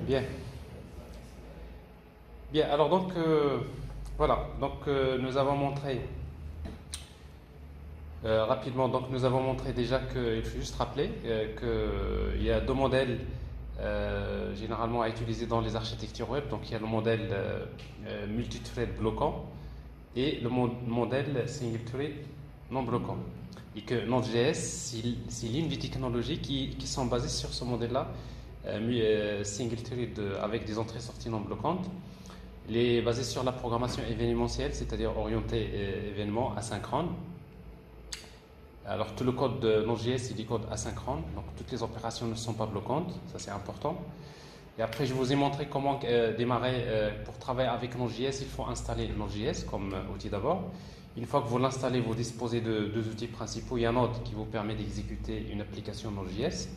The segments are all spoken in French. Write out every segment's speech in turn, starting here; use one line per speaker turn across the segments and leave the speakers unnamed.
Bien. Bien, alors donc voilà, donc nous avons montré rapidement, donc nous avons montré déjà qu'il faut juste rappeler qu'il y a deux modèles généralement à utiliser dans les architectures web. Donc il y a le modèle multithread bloquant et le modèle single thread non bloquant. Et que Node.js, c'est l'une des technologies qui sont basées sur ce modèle-là, single thread avec des entrées-sorties non bloquantes. Il est basé sur la programmation événementielle, c'est-à-dire orientée événement asynchrone. Alors tout le code de Node.js est du code asynchrone, donc toutes les opérations ne sont pas bloquantes, ça c'est important. Et après je vous ai montré comment démarrer pour travailler avec Node.js. Il faut installer Node.js comme outil d'abord. Une fois que vous l'installez, vous disposez de deux outils principaux. Il y a Node qui vous permet d'exécuter une application Node.js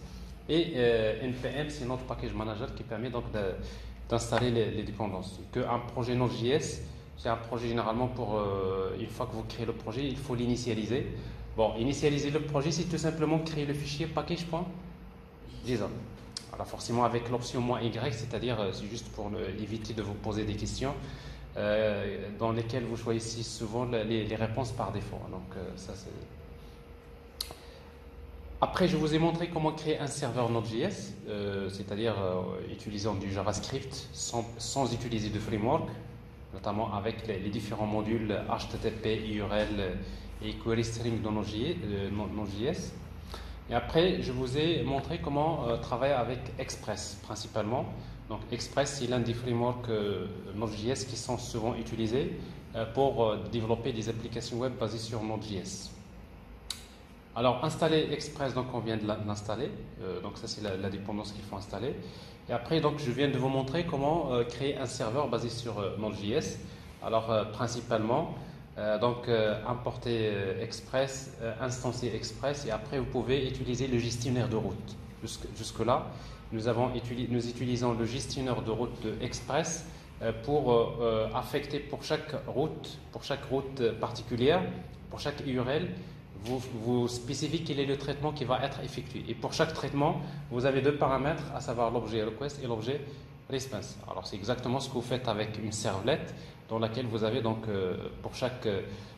et NPM, c'est Node Package Manager qui permet donc d'installer les dépendances. Un projet Node.js, c'est un projet généralement pour une fois que vous créez le projet, il faut l'initialiser. Bon, initialiser le projet, c'est tout simplement créer le fichier package.json. Alors forcément avec l'option "-y", c'est-à-dire c'est juste pour éviter de vous poser des questions dans lesquelles vous choisissez souvent les réponses par défaut. Donc ça c'est. Après, je vous ai montré comment créer un serveur Node.js, c'est-à-dire utilisant du JavaScript sans utiliser de framework, notamment avec les différents modules HTTP, URL et query string dans Node.js. Et après, je vous ai montré comment travailler avec Express principalement. Donc Express, c'est l'un des frameworks Node.js qui sont souvent utilisés pour développer des applications web basées sur Node.js. Alors installer Express, donc on vient de l'installer, donc ça c'est la dépendance qu'il faut installer. Et après, donc je viens de vous montrer comment créer un serveur basé sur Node.js. Alors principalement, importer Express, instancier Express, et après vous pouvez utiliser le gestionnaire de route. Jusque-là, nous utilisons le gestionnaire de route de Express pour affecter pour chaque route particulière, pour chaque URL, vous spécifiez quel est le traitement qui va être effectué. Et pour chaque traitement, vous avez deux paramètres, à savoir l'objet request et l'objet response. Alors c'est exactement ce que vous faites avec une servlette dans laquelle vous avez donc pour chaque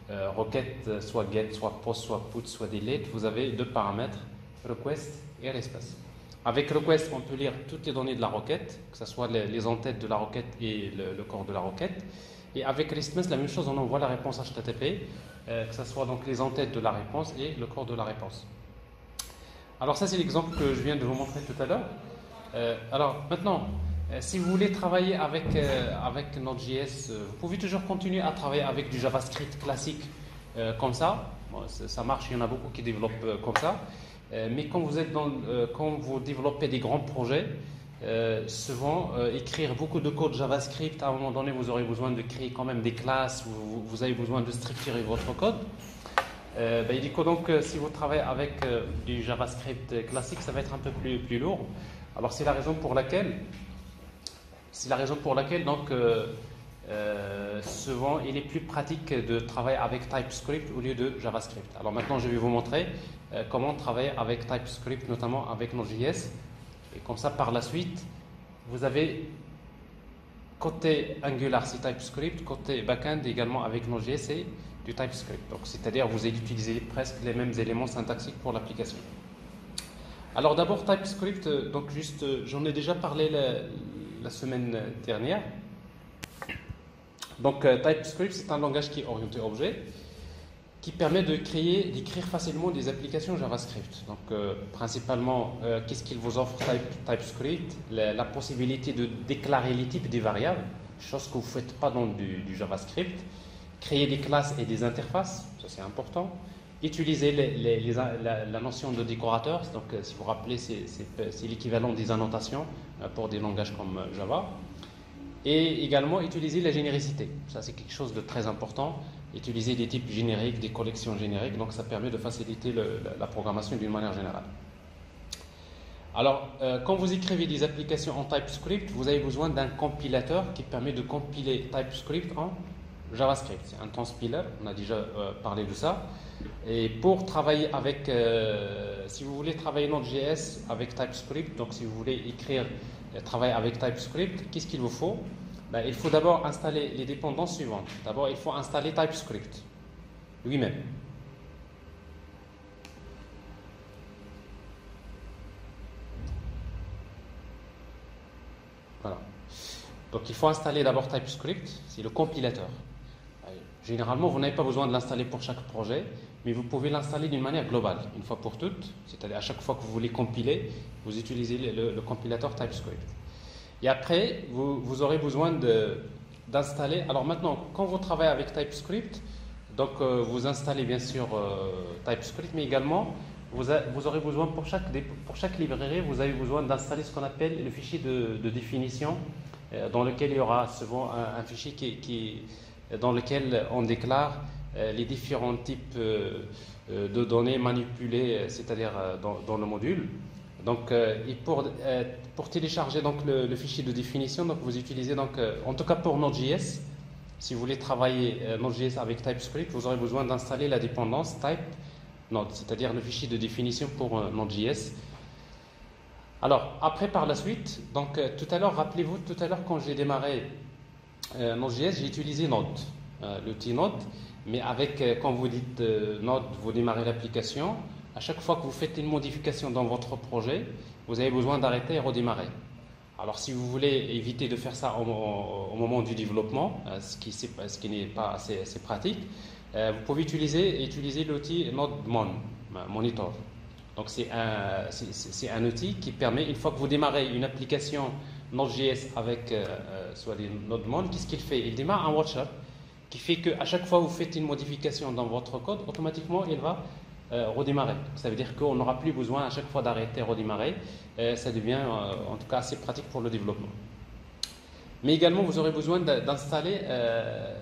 requête, soit get, soit post, soit put, soit delete, vous avez deux paramètres, request et response. Avec request, on peut lire toutes les données de la requête, que ce soit les entêtes de la requête et le corps de la requête. Et avec response, la même chose, on envoie la réponse HTTP, que ce soit donc les entêtes de la réponse et le corps de la réponse. Alors ça, c'est l'exemple que je viens de vous montrer tout à l'heure. Alors maintenant, si vous voulez travailler avec Node.js, vous pouvez toujours continuer à travailler avec du JavaScript classique comme ça. Bon, ça marche, il y en a beaucoup qui développent comme ça. Mais quand vous développez des grands projets, souvent écrire beaucoup de code JavaScript, à un moment donné vous aurez besoin de créer quand même des classes, vous avez besoin de structurer votre code. Du coup, donc si vous travaillez avec du JavaScript classique, ça va être un peu plus lourd. Alors c'est la raison pour laquelle donc souvent il est plus pratique de travailler avec TypeScript au lieu de JavaScript. Alors maintenant je vais vous montrer comment travailler avec TypeScript, notamment avec Node.js. Et comme ça, par la suite, vous avez côté Angular, c'est TypeScript, côté backend également avec Node.js, c'est du TypeScript. Donc, c'est-à-dire vous allez utiliser presque les mêmes éléments syntaxiques pour l'application. Alors d'abord TypeScript, donc juste, j'en ai déjà parlé la semaine dernière. Donc TypeScript, c'est un langage qui est orienté objet, qui permet d'écrire facilement des applications JavaScript. Donc, principalement, qu'est-ce qu'il vous offre TypeScript? La possibilité de déclarer les types des variables, chose que vous ne faites pas dans du JavaScript. Créer des classes et des interfaces, ça c'est important. Utiliser la notion de décorateur, donc si vous vous rappelez, c'est l'équivalent des annotations pour des langages comme Java. Et également utiliser la généricité, ça c'est quelque chose de très important. Utiliser des types génériques, des collections génériques, donc ça permet de faciliter la programmation d'une manière générale. Alors, quand vous écrivez des applications en TypeScript, vous avez besoin d'un compilateur qui permet de compiler TypeScript en JavaScript. C'est un transpiler, on a déjà parlé de ça. Et pour travailler avec, si vous voulez travailler Node.js avec TypeScript, donc si vous voulez écrire travailler avec TypeScript, qu'est-ce qu'il vous faut? Ben, il faut d'abord installer les dépendances suivantes. D'abord, il faut installer TypeScript lui-même. Voilà. Donc il faut installer d'abord TypeScript, c'est le compilateur. Généralement, vous n'avez pas besoin de l'installer pour chaque projet, mais vous pouvez l'installer d'une manière globale, une fois pour toutes. C'est-à-dire à chaque fois que vous voulez compiler, vous utilisez le compilateur TypeScript. Et après, vous aurez besoin d'installer. Alors maintenant, quand vous travaillez avec TypeScript, donc vous installez bien sûr TypeScript, mais également vous aurez besoin pour chaque librairie, vous avez besoin d'installer ce qu'on appelle le fichier de définition, dans lequel il y aura souvent un fichier dans lequel on déclare les différents types de données manipulées, c'est-à-dire dans le module. Donc, et pour télécharger donc le fichier de définition, donc vous utilisez donc, en tout cas pour Node.js, si vous voulez travailler Node.js avec TypeScript, vous aurez besoin d'installer la dépendance type Node, c'est-à-dire le fichier de définition pour Node.js. Alors, après par la suite, donc tout à l'heure, rappelez-vous, tout à l'heure quand j'ai démarré Node.js, j'ai utilisé Node, l'outil Node, mais avec, quand vous dites Node, vous démarrez l'application, à chaque fois que vous faites une modification dans votre projet, vous avez besoin d'arrêter et redémarrer. Alors si vous voulez éviter de faire ça au moment du développement, ce qui n'est pas assez pratique, vous pouvez utiliser l'outil Monitor. Donc c'est un outil qui permet, une fois que vous démarrez une application Node.js avec soit les NodeMon, qu'est-ce qu'il fait? Il démarre un watcher qui fait qu'à chaque fois que vous faites une modification dans votre code, automatiquement il va redémarrer. Ça veut dire qu'on n'aura plus besoin à chaque fois d'arrêter et redémarrer. Ça devient en tout cas assez pratique pour le développement. Mais également vous aurez besoin d'installer,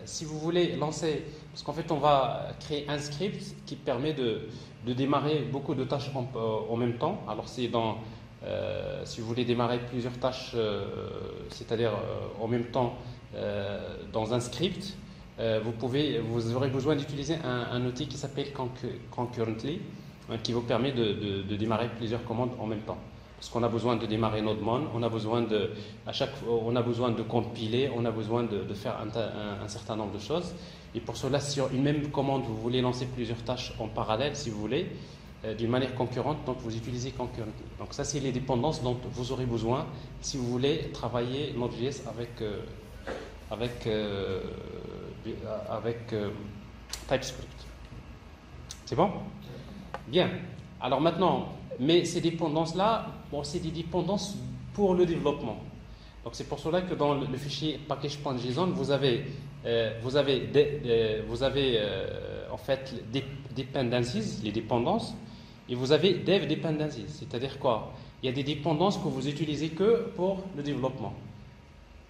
si vous voulez lancer, parce qu'en fait on va créer un script qui permet de démarrer beaucoup de tâches en même temps. Alors c'est si vous voulez démarrer plusieurs tâches, c'est-à-dire en même temps dans un script, vous aurez besoin d'utiliser un outil qui s'appelle Concurrently, qui vous permet de démarrer plusieurs commandes en même temps. Parce qu'on a besoin de démarrer NodeMon, on a besoin de compiler, on a besoin de faire un certain nombre de choses. Et pour cela, sur une même commande, vous voulez lancer plusieurs tâches en parallèle, si vous voulez, d'une manière concurrente, donc vous utilisez Concurrently. Donc ça, c'est les dépendances dont vous aurez besoin si vous voulez travailler Node.js avec TypeScript. C'est bon? Bien. Alors maintenant, mais ces dépendances-là, c'est des dépendances pour le développement. Donc c'est pour cela que dans le fichier package.json, vous avez en fait des dependencies, les dépendances, et vous avez dev dependencies. C'est-à-dire quoi? Il y a des dépendances que vous utilisez que pour le développement.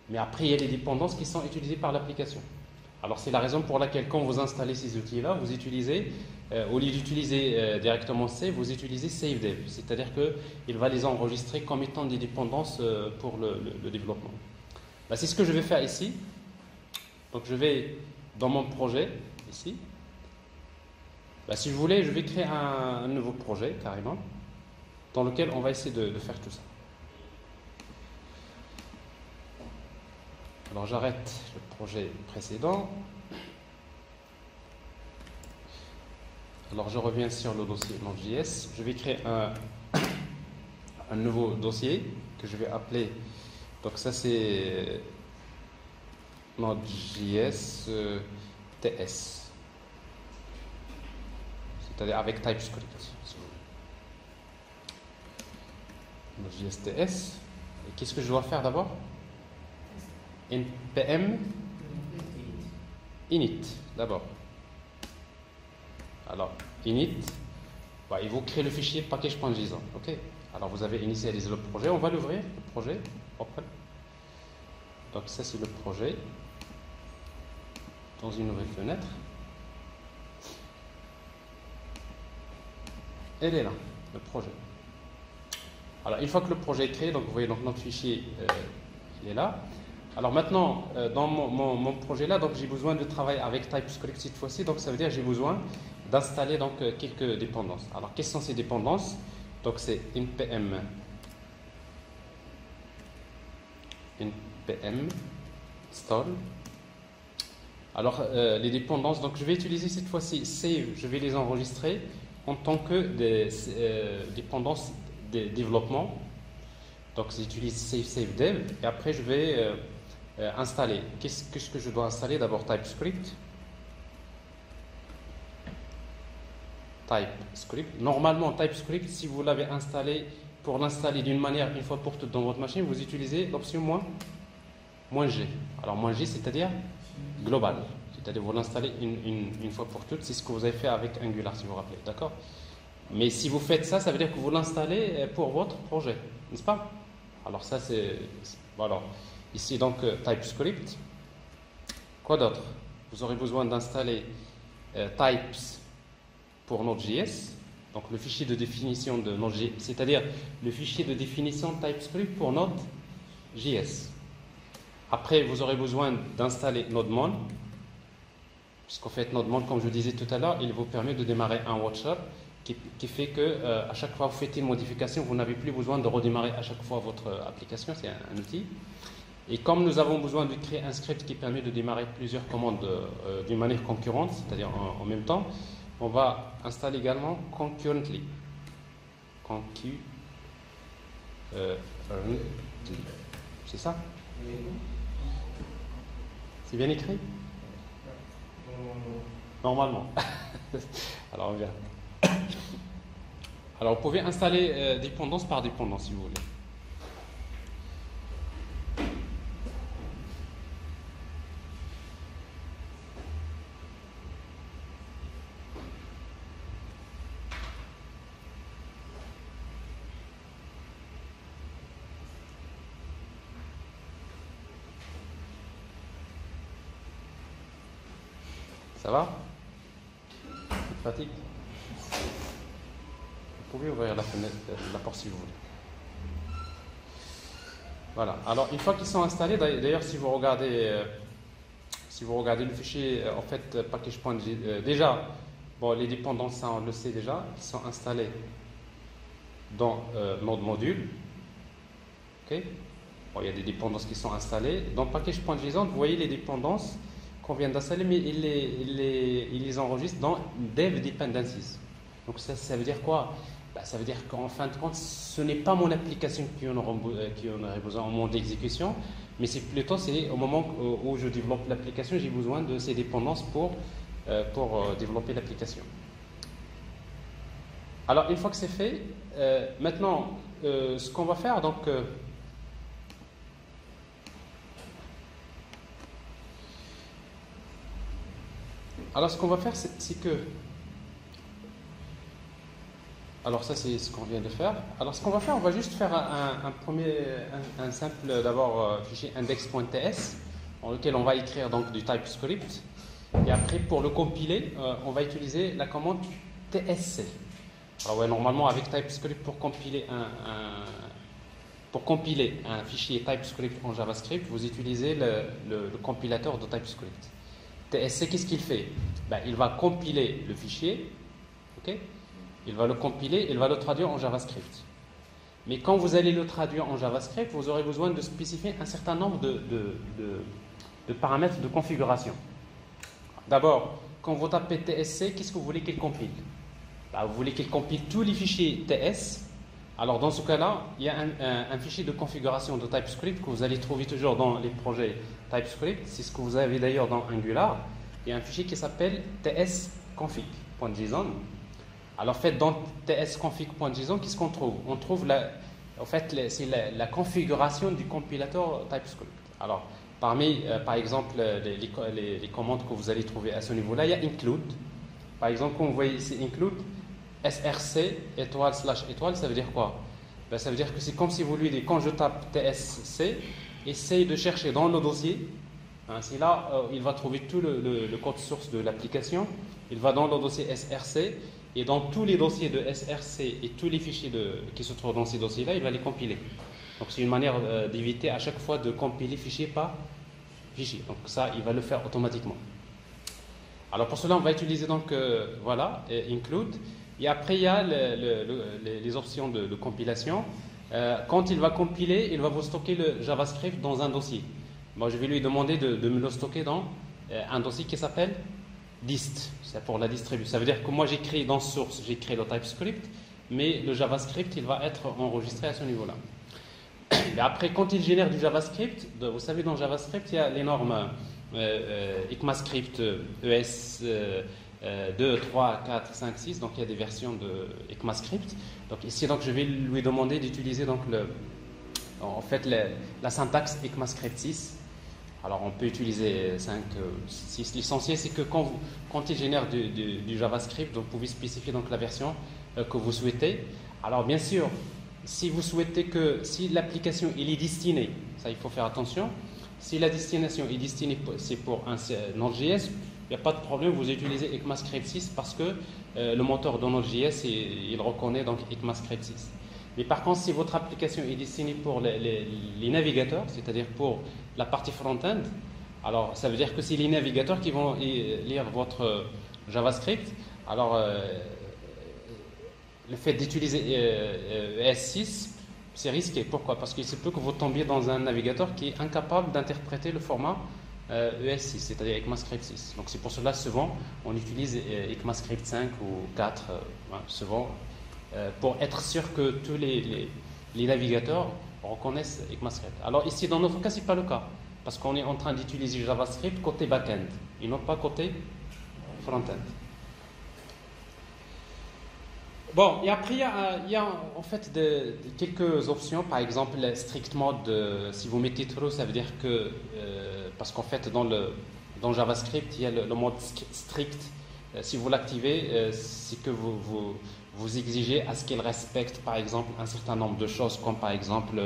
Mais après, il y a des dépendances qui sont utilisées par l'application. Alors c'est la raison pour laquelle quand vous installez ces outils-là, vous utilisez, au lieu d'utiliser directement save, vous utilisez savedev. C'est-à-dire qu'il va les enregistrer comme étant des dépendances pour le développement. C'est ce que je vais faire ici. Donc je vais dans mon projet, ici. Si vous voulez, je vais créer un nouveau projet, carrément, dans lequel on va essayer de faire tout ça. Alors j'arrête le projet précédent. Alors je reviens sur le dossier Node.js. Je vais créer un nouveau dossier que je vais appeler. Donc ça c'est Node.js TS. C'est-à-dire avec TypeScript. Node.js TS. Et qu'est-ce que je dois faire d'abord? npm init d'abord. Alors init, il vous crée le fichier package.json. Ok. Alors vous avez initialisé le projet. On va l'ouvrir, le projet. Open. Donc ça c'est le projet dans une nouvelle fenêtre. Elle est là, le projet. Alors une fois que le projet est créé, donc vous voyez donc notre fichier il est là. Alors maintenant, dans mon projet là, donc j'ai besoin de travailler avec TypeScript cette fois-ci, donc ça veut dire que j'ai besoin d'installer donc quelques dépendances. Alors quelles sont ces dépendances? Donc c'est npm npm install. Alors, les dépendances, donc je vais utiliser cette fois-ci save, je vais les enregistrer en tant que des dépendances de développement. Donc, j'utilise save dev et après je vais installer. Qu'est-ce que je dois installer? D'abord TypeScript. TypeScript. Normalement, TypeScript, si vous l'avez installé, pour l'installer d'une manière une fois pour toutes dans votre machine, vous utilisez l'option -G. Alors, -G, c'est-à-dire global. C'est-à-dire vous l'installez une fois pour toutes. C'est ce que vous avez fait avec Angular, si vous vous rappelez. D'accord? Mais si vous faites ça, ça veut dire que vous l'installez pour votre projet. N'est-ce pas? Alors, ça, c'est. Voilà. Ici, donc, TypeScript. Quoi d'autre? Vous aurez besoin d'installer types pour Node.js, donc le fichier de définition de Node.js, c'est-à-dire le fichier de définition TypeScript pour Node.js. Après, vous aurez besoin d'installer NodeMon, puisqu'en fait, NodeMon, comme je disais tout à l'heure, il vous permet de démarrer un watcher qui fait que à chaque fois que vous faites une modification, vous n'avez plus besoin de redémarrer à chaque fois votre application, c'est un outil. Et comme nous avons besoin de créer un script qui permet de démarrer plusieurs commandes d'une manière concurrente, c'est-à-dire en même temps, on va installer également concurrently. C'est ça? C'est bien écrit? Normalement. Alors on vient. Alors vous pouvez installer dépendance par dépendance si vous voulez. Ça va? Fatigue? Vous pouvez ouvrir la fenêtre, la porte si vous voulez. Voilà. Alors une fois qu'ils sont installés, d'ailleurs si vous regardez le fichier en fait package.js, déjà bon, les dépendances ça on le sait déjà, ils sont installés dans Node module. Ok. Bon, il y a des dépendances qui sont installées dans package.json. Vous voyez les dépendances qu'on vient d'installer, mais il les enregistre dans dev dependencies. Donc ça veut dire quoi? Ça veut dire qu'en fin de compte, ce n'est pas mon application qui en aurait besoin au moment d'exécution, mais c'est plutôt au moment où je développe l'application, j'ai besoin de ces dépendances pour développer l'application. Alors une fois que c'est fait, maintenant ce qu'on va faire, donc alors ce qu'on va faire, c'est que alors ça c'est ce qu'on vient de faire. Alors ce qu'on va faire, on va juste faire un simple d'abord fichier index.ts dans lequel on va écrire donc du TypeScript et après pour le compiler, on va utiliser la commande tsc. Alors ouais, normalement avec TypeScript pour compiler un fichier TypeScript en JavaScript, vous utilisez le compilateur de TypeScript. TSC, qu'est-ce qu'il fait? Il va compiler le fichier, ok? Il va le compiler, il va le traduire en JavaScript. Mais quand vous allez le traduire en JavaScript, vous aurez besoin de spécifier un certain nombre de paramètres de configuration. D'abord, quand vous tapez TSC, qu'est-ce que vous voulez qu'il compile? Vous voulez qu'il compile tous les fichiers TS. Alors dans ce cas-là, il y a un fichier de configuration de TypeScript que vous allez trouver toujours dans les projets TypeScript. C'est ce que vous avez d'ailleurs dans Angular. Il y a un fichier qui s'appelle tsconfig.json. Alors en fait, dans tsconfig.json, qu'est-ce qu'on trouve? On trouve c'est la configuration du compilateur TypeScript. Alors parmi, par exemple, les commandes que vous allez trouver à ce niveau-là, il y a include. Par exemple, comme vous voyez ici, include src //, ça veut dire quoi? Ça veut dire que c'est comme si vous lui dites, quand je tape tsc, essaye de chercher dans le dossier. C'est là, il va trouver tout le code source de l'application. Il va dans le dossier src et dans tous les dossiers de src et tous les fichiers qui se trouvent dans ces dossiers-là, il va les compiler. Donc c'est une manière d'éviter à chaque fois de compiler fichier par fichier. Donc ça, il va le faire automatiquement. Alors pour cela, on va utiliser donc voilà include. Et après, il y a les options de compilation. Quand il va compiler, il va vous stocker le JavaScript dans un dossier. Moi, je vais lui demander de me le stocker dans un dossier qui s'appelle dist. C'est pour la distribution. Ça veut dire que moi, j'écris dans source, j'écris le TypeScript, mais le JavaScript, il va être enregistré à ce niveau-là. Et après, quand il génère du JavaScript, vous savez, dans JavaScript, il y a les normes ECMAScript ES 2, 3, 4, 5, 6. Donc, il y a des versions de ECMAScript. Donc, ici, donc, je vais lui demander d'utiliser donc, en fait, la syntaxe ECMAScript 6. Alors, on peut utiliser 5, 6. L'essentiel, c'est que quand il génère du JavaScript, donc, vous pouvez spécifier donc, la version que vous souhaitez. Alors, bien sûr, si vous souhaitez que, si l'application est destinée, ça il faut faire attention, si la destination est destinée, c'est pour un Node.js, il n'y a pas de problème, vous utilisez ECMAScript 6 parce que le moteur de Node.js, il reconnaît donc ECMAScript 6. Mais par contre, si votre application est destinée pour les navigateurs, c'est-à-dire pour la partie front-end, alors ça veut dire que c'est les navigateurs qui vont lire votre JavaScript. Alors, le fait d'utiliser ES6, c'est risqué. Pourquoi? Parce qu'il se peut que vous tombiez dans un navigateur qui est incapable d'interpréter le format ES6, c'est-à-dire ECMAScript 6. Donc c'est pour cela souvent on utilise ECMAScript 5 ou 4, souvent, pour être sûr que tous les navigateurs reconnaissent ECMAScript. Alors ici, dans notre cas, ce n'est pas le cas, parce qu'on est en train d'utiliser JavaScript côté back-end, et non pas côté front-end. Bon, et après, il y a en fait quelques options. Par exemple, strict mode, si vous mettez true, ça veut dire que, parce qu'en fait, dans JavaScript, il y a le mode strict. Si vous l'activez, c'est que vous exigez à ce qu'il respecte, par exemple, un certain nombre de choses, comme par exemple,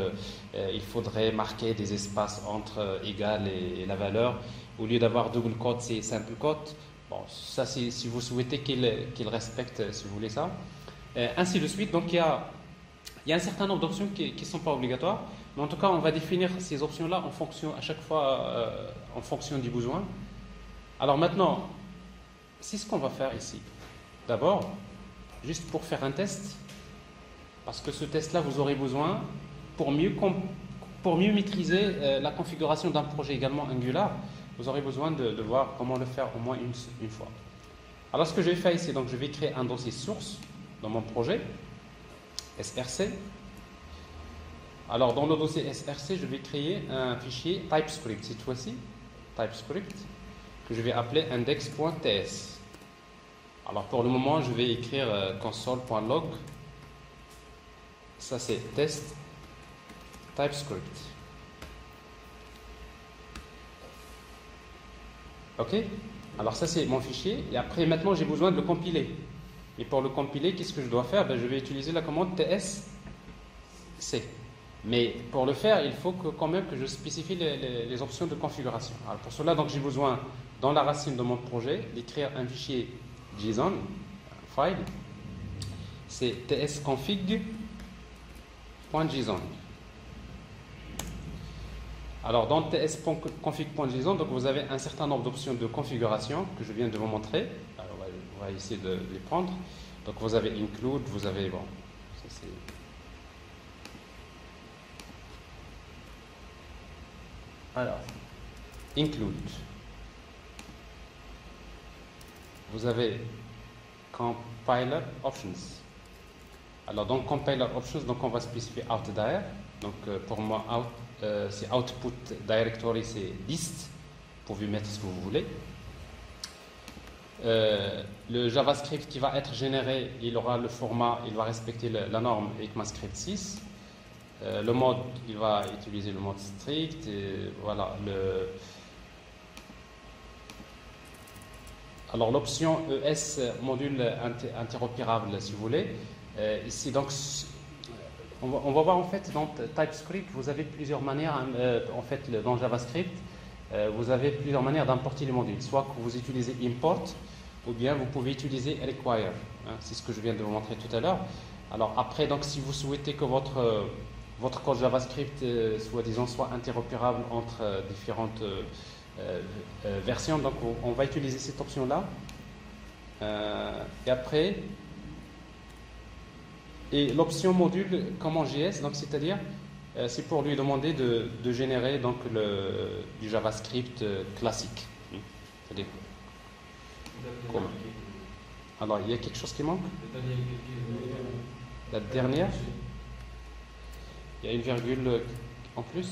il faudrait marquer des espaces entre égal et la valeur. Au lieu d'avoir double quote, c'est simple quote. Bon, ça, c'est si vous souhaitez qu'il respecte, si vous voulez ça. Ainsi de suite. Donc il y a un certain nombre d'options qui ne sont pas obligatoires, mais en tout cas on va définir ces options-là en fonction, à chaque fois en fonction du besoin. Alors maintenant, c'est ce qu'on va faire ici. D'abord, juste pour faire un test, parce que ce test-là vous aurez besoin pour mieux maîtriser la configuration d'un projet également Angular. Vous aurez besoin de voir comment le faire au moins une fois. Alors ce que je vais faire ici, donc je vais créer un dossier source dans mon projet, SRC. Alors, dans le dossier SRC, je vais créer un fichier TypeScript, cette fois-ci, TypeScript, que je vais appeler index.ts. Alors, pour le moment, je vais écrire console.log. Ça, c'est test TypeScript. OK? Alors, ça, c'est mon fichier. Et après, maintenant, j'ai besoin de le compiler. Et pour le compiler, qu'est-ce que je dois faire? Je vais utiliser la commande tsc. Mais pour le faire, il faut quand même que je spécifie les options de configuration. Alors pour cela, donc, j'ai besoin, dans la racine de mon projet, d'écrire un fichier JSON, un file. C'est tsconfig.json. Alors dans tsconfig.json, donc vous avez un certain nombre d'options de configuration que je viens de vous montrer. Alors, on va essayer de les prendre. Donc vous avez include, vous avez bon, ça c'est alors include. Vous avez compiler options. Alors dans compiler options, donc on va spécifier out_dir. Donc pour moi c'est output directory, c'est dist. Vous pouvez mettre ce que vous voulez. Le JavaScript qui va être généré, il aura le format, il va respecter la norme ECMAScript 6. Le mode, il va utiliser le mode strict. Et voilà. Alors l'option ES module interopérable, si vous voulez. Ici donc, on va voir en fait dans TypeScript, vous avez plusieurs manières. En fait, dans JavaScript, vous avez plusieurs manières d'importer les modules. Soit que vous utilisez import, ou bien vous pouvez utiliser require. C'est ce que je viens de vous montrer tout à l'heure. Alors après, donc, si vous souhaitez que votre code JavaScript soit interopérable entre différentes versions, donc on va utiliser cette option-là. Et après, Et l'option module comment JS, donc c'est-à-dire c'est pour lui demander de générer donc du JavaScript classique. C'est-à-dire comment? Alors il y a quelque chose qui manque? La dernière, il y a une virgule en plus.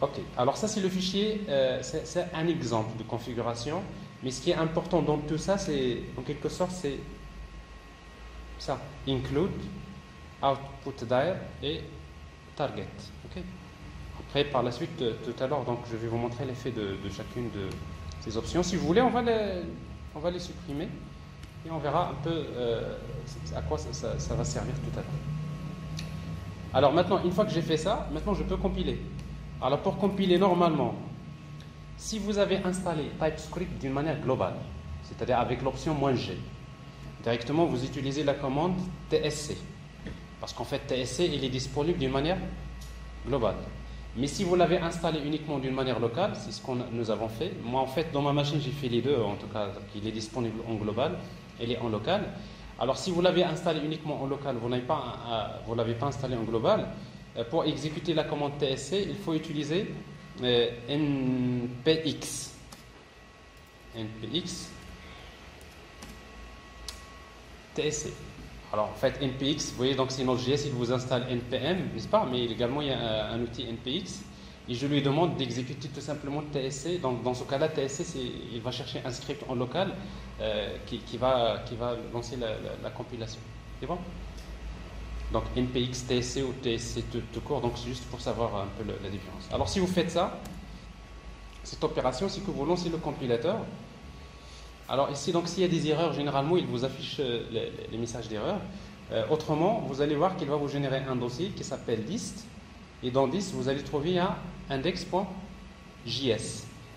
Ok, alors ça c'est le fichier, c'est un exemple de configuration, mais ce qui est important dans tout ça, c'est en quelque sorte, c'est ça, include, output dir et target. Ok. Après, par la suite, tout à l'heure, donc je vais vous montrer l'effet de chacune de ces options. Si vous voulez, on va les supprimer et on verra un peu à quoi ça va servir tout à l'heure. Alors maintenant, une fois que j'ai fait ça, maintenant je peux compiler. Alors pour compiler normalement, si vous avez installé TypeScript d'une manière globale, c'est-à-dire avec l'option "-g", directement vous utilisez la commande tsc, parce qu'en fait tsc il est disponible d'une manière globale. Mais si vous l'avez installé uniquement d'une manière locale, c'est ce que nous avons fait. Moi en fait dans ma machine j'ai fait les deux, en tout cas il est disponible en global et en local. Alors si vous l'avez installé uniquement en local, vous ne l'avez pas installé en global, pour exécuter la commande tsc, il faut utiliser npx. npx tsc. Alors en fait npx, vous voyez donc c'est Node.js, il vous installe npm, n'est-ce pas? Mais également il y a un outil npx et je lui demande d'exécuter tout simplement tsc. Donc dans ce cas-là, tsc il va chercher un script en local qui va lancer la compilation. C'est bon? Donc npx tsc ou tsc tout court, donc c'est juste pour savoir un peu la différence. Alors si vous faites ça, cette opération, c'est que vous lancez le compilateur. Alors ici, donc s'il y a des erreurs, généralement il vous affiche les messages d'erreur. Autrement, vous allez voir qu'il va vous générer un dossier qui s'appelle dist, et dans dist vous allez trouver un index.js.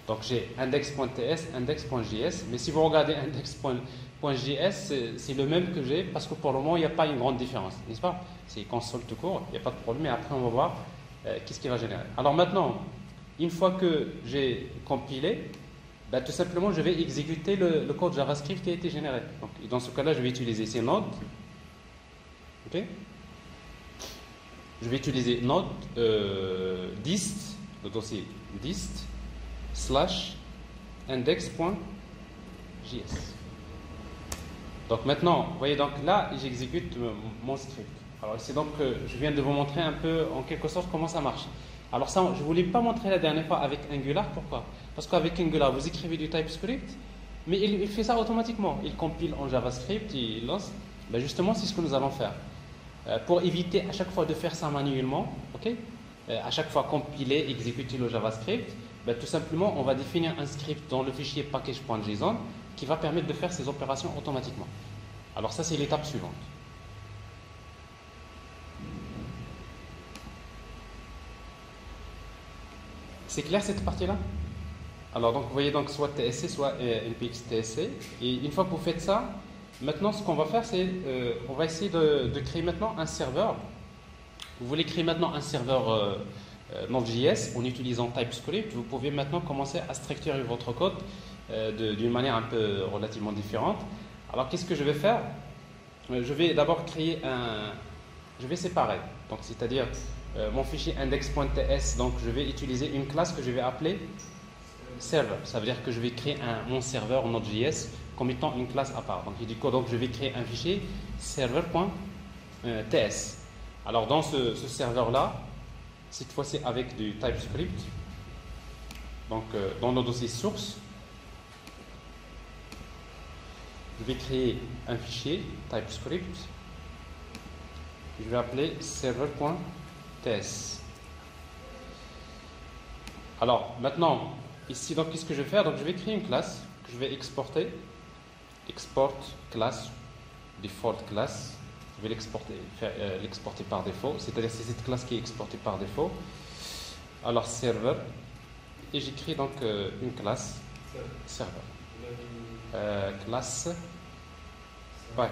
Donc j'ai index.ts, index.js, mais si vous regardez index.js, c'est le même que j'ai, parce que pour le moment il n'y a pas une grande différence, n'est-ce pas? C'est console tout court, il n'y a pas de problème, et après on va voir qu'est-ce qu'il va générer. Alors maintenant, une fois que j'ai compilé, tout simplement je vais exécuter le code JavaScript qui a été généré. Donc, dans ce cas-là, je vais utiliser ces nodes. Ok? Je vais utiliser node dist, le dossier dist / index.js. Donc maintenant, vous voyez, donc là, j'exécute mon script. Alors c'est donc je viens de vous montrer un peu en quelque sorte comment ça marche. Alors ça, je ne vous l'ai pas montré la dernière fois avec Angular. Pourquoi? Parce qu'avec Angular, vous écrivez du TypeScript, mais il fait ça automatiquement. Il compile en JavaScript, il lance. Justement, c'est ce que nous allons faire. Pour éviter à chaque fois de faire ça manuellement, ok? À chaque fois compiler, exécuter le JavaScript, tout simplement, on va définir un script dans le fichier package.json qui va permettre de faire ces opérations automatiquement. Alors ça, c'est l'étape suivante. C'est clair cette partie-là? Alors donc vous voyez donc soit TSC, soit npx TSC. Et une fois que vous faites ça, maintenant ce qu'on va faire, c'est on va essayer de créer maintenant un serveur. Vous voulez créer maintenant un serveur Node.js en utilisant TypeScript. Vous pouvez maintenant commencer à structurer votre code d'une manière un peu relativement différente. Alors qu'est-ce que je vais faire? Je vais d'abord créer je vais séparer. Donc c'est-à-dire mon fichier index.ts, donc je vais utiliser une classe que je vais appeler server. Ça veut dire que je vais créer mon serveur Node.js comme étant une classe à part. Donc il dit quoi? Donc je vais créer un fichier server.ts. Alors dans ce serveur-là, cette fois-ci avec du TypeScript, donc dans le dossier source, je vais créer un fichier TypeScript. Je vais appeler server.ts. Alors maintenant, ici, donc qu'est-ce que je vais faire? Donc je vais créer une classe que je vais exporter. Export class, default class. Je vais l'exporter par défaut, c'est-à-dire c'est cette classe qui est exportée par défaut. Alors server, et j'écris donc une classe server. Classe, ouais.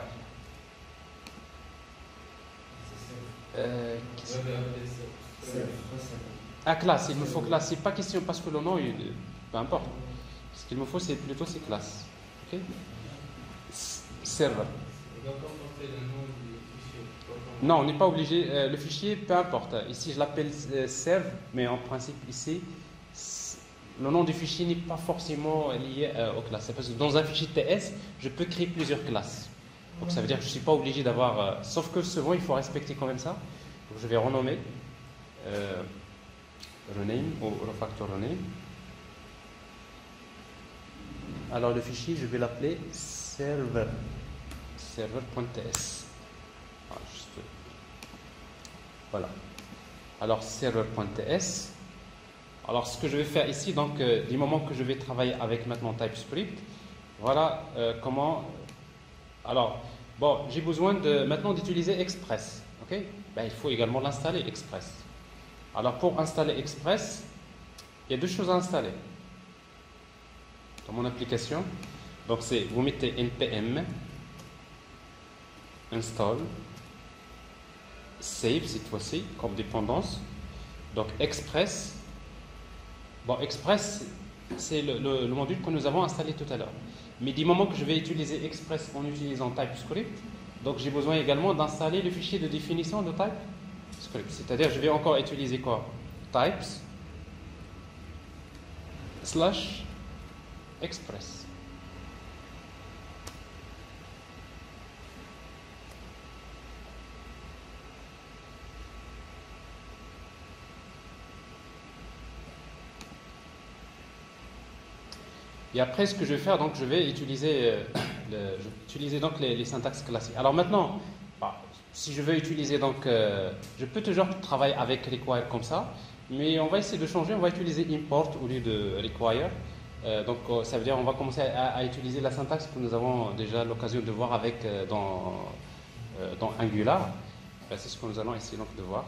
Classe, il me faut classe, c'est pas question parce que le nom, peu importe. Ce qu'il me faut, c'est plutôt ces classes. Ok. Server. Non, on n'est pas obligé. Le fichier, peu importe. Ici, je l'appelle serve, mais en principe, ici, le nom du fichier n'est pas forcément lié aux classes. Parce que dans un fichier TS, je peux créer plusieurs classes. Donc ça veut dire que je ne suis pas obligé d'avoir. Sauf que souvent, il faut respecter quand même ça. Donc je vais renommer rename ou refactor rename. Alors le fichier, je vais l'appeler server. Server.ts. Voilà. Alors server.ts. Alors ce que je vais faire ici, donc du moment que je vais travailler avec maintenant TypeScript, voilà comment. Alors bon, j'ai besoin maintenant d'utiliser Express. Ok. Ben, il faut également l'installer Express. Alors pour installer Express, il y a deux choses à installer dans mon application. Donc c'est vous mettez npm install save cette fois-ci comme dépendance. Donc Express. Bon, Express, c'est le module que nous avons installé tout à l'heure. Mais du moment que je vais utiliser Express en utilisant TypeScript, donc j'ai besoin également d'installer le fichier de définition de TypeScript. C'est-à-dire, je vais encore utiliser quoi? Types / Express. Et après, ce que je vais faire, donc, je vais utiliser, donc les syntaxes classiques. Alors maintenant, si je veux utiliser, donc, je peux toujours travailler avec require comme ça, mais on va essayer de changer. On va utiliser import au lieu de require. Donc, ça veut dire on va commencer à utiliser la syntaxe que nous avons déjà l'occasion de voir avec dans Angular. C'est ce que nous allons essayer donc de voir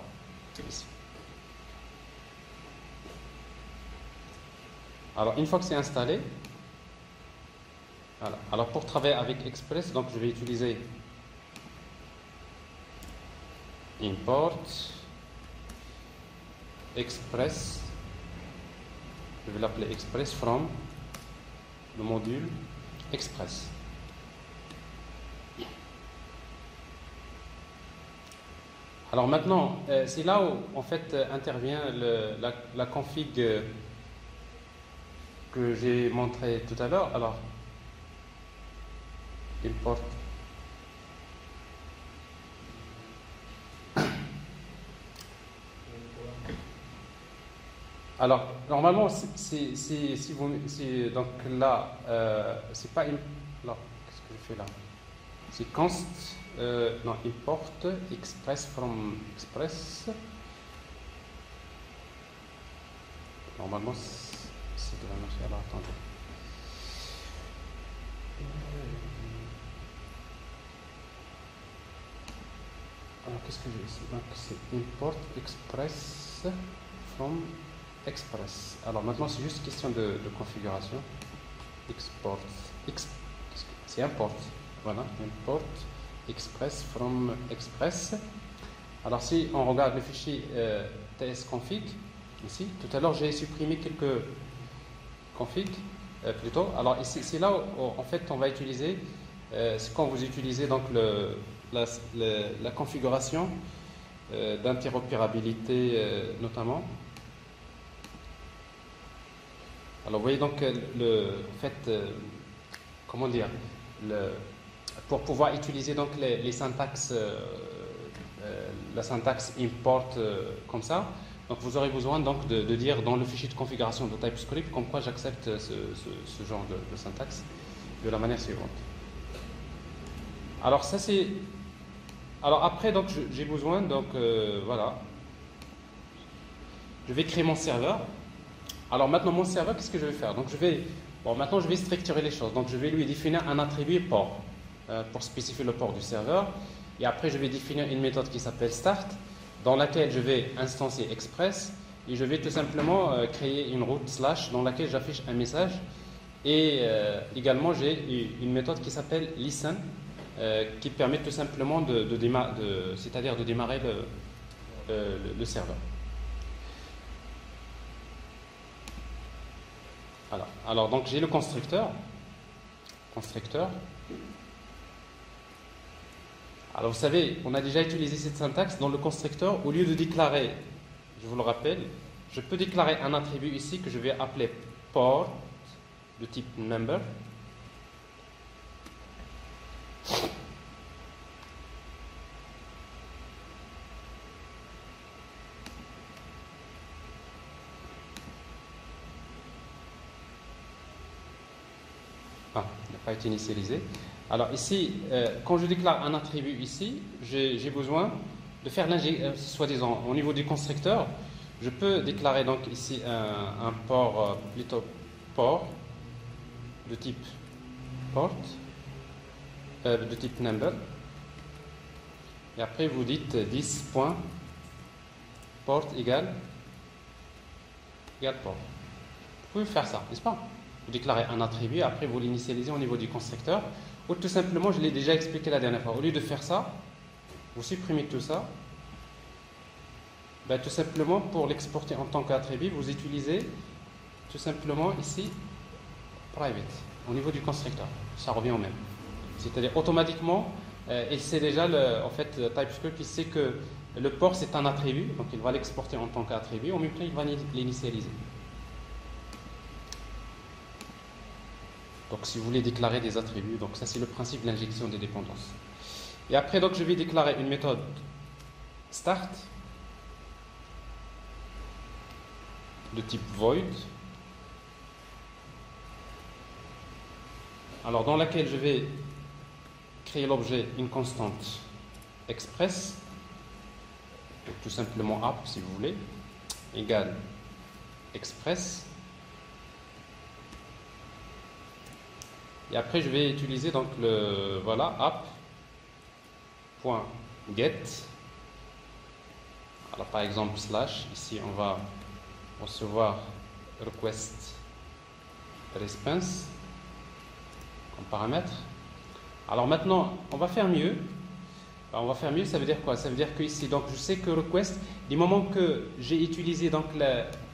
ici. Alors, une fois que c'est installé. Voilà. Alors pour travailler avec Express, donc je vais utiliser import Express. Je vais l'appeler Express from le module Express. Alors maintenant, c'est là où en fait intervient la config que j'ai montré tout à l'heure. Alors import alors normalement donc là c'est pas alors qu'est-ce que je fais là, c'est const non import express from express, normalement c'est de la même. Alors attendez, alors qu'est-ce que j'ai ici, donc c'est import express from express. Alors maintenant c'est juste question de configuration. Export c'est import, voilà, import express from express. Alors si on regarde le fichier tsconfig ici, tout à l'heure j'ai supprimé quelques configs plutôt. Alors ici c'est là où en fait on va utiliser c'est quand vous utilisez donc la configuration d'interopérabilité notamment. Alors vous voyez donc en fait comment dire, pour pouvoir utiliser donc les syntaxes la syntaxe import comme ça, donc vous aurez besoin donc de dire dans le fichier de configuration de TypeScript comme quoi j'accepte ce genre de syntaxe de la manière suivante. Alors ça c'est, alors après donc j'ai besoin donc voilà, je vais créer mon serveur. Alors maintenant mon serveur, qu'est-ce que je vais faire? Donc maintenant je vais structurer les choses. Donc je vais lui définir un attribut port pour spécifier le port du serveur. Et après je vais définir une méthode qui s'appelle start, dans laquelle je vais instancier Express et je vais tout simplement créer une route / dans laquelle j'affiche un message. Et également j'ai une méthode qui s'appelle listen qui permet tout simplement c'est-à-dire de démarrer le serveur. Alors donc j'ai le constructeur. constructeur. Alors vous savez, on a déjà utilisé cette syntaxe dans le constructeur. Au lieu de déclarer, je vous le rappelle, je peux déclarer un attribut ici que je vais appeler port de type number. Ah, il n'a pas été initialisé. Alors ici, quand je déclare un attribut ici, j'ai besoin de faire l'injection, soi-disant, au niveau du constructeur, je peux déclarer donc ici un port, plutôt port de type port, de type number. Et après vous dites 10.port égale port. Vous pouvez faire ça, n'est-ce pas? Vous déclarez un attribut, après vous l'initialisez au niveau du constructeur. Ou tout simplement, je l'ai déjà expliqué la dernière fois, au lieu de faire ça, vous supprimez tout ça. Ben, tout simplement, pour l'exporter en tant qu'attribut, vous utilisez tout simplement ici private, au niveau du constructeur. Ça revient au même. C'est-à-dire, automatiquement, il sait déjà, en fait, TypeScript, il sait que le port, c'est un attribut, donc il va l'exporter en tant qu'attribut, en même temps, il va l'initialiser. Donc, si vous voulez déclarer des attributs, donc ça, c'est le principe de l'injection des dépendances. Et après, donc, je vais déclarer une méthode start de type void, alors dans laquelle je vais créer l'objet une constante express, ou tout simplement app si vous voulez, égale express. Et après je vais utiliser donc le voilà app.get. Alors par exemple slash, ici on va recevoir request response comme paramètre. Alors maintenant, on va faire mieux. Alors, on va faire mieux, ça veut dire quoi? Ça veut dire que ici, donc je sais que request, du moment que j'ai utilisé donc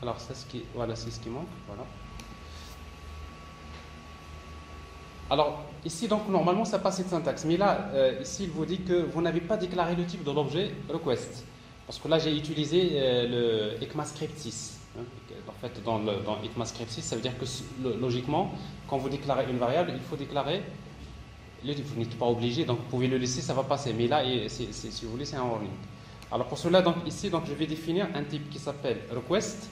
alors ça, voilà, c'est ce qui manque. Voilà. Alors ici, donc normalement, ça passe cette syntaxe. Mais là, ici, il vous dit que vous n'avez pas déclaré le type de l'objet request. Parce que là, j'ai utilisé le ECMAScript 6. En fait, dans ECMAScript 6, ça veut dire que logiquement, quand vous déclarez une variable, il faut déclarer. Vous n'êtes pas obligé, donc vous pouvez le laisser, ça va passer. Mais là, si vous voulez, c'est un warning. Alors pour cela, donc ici, donc je vais définir un type qui s'appelle request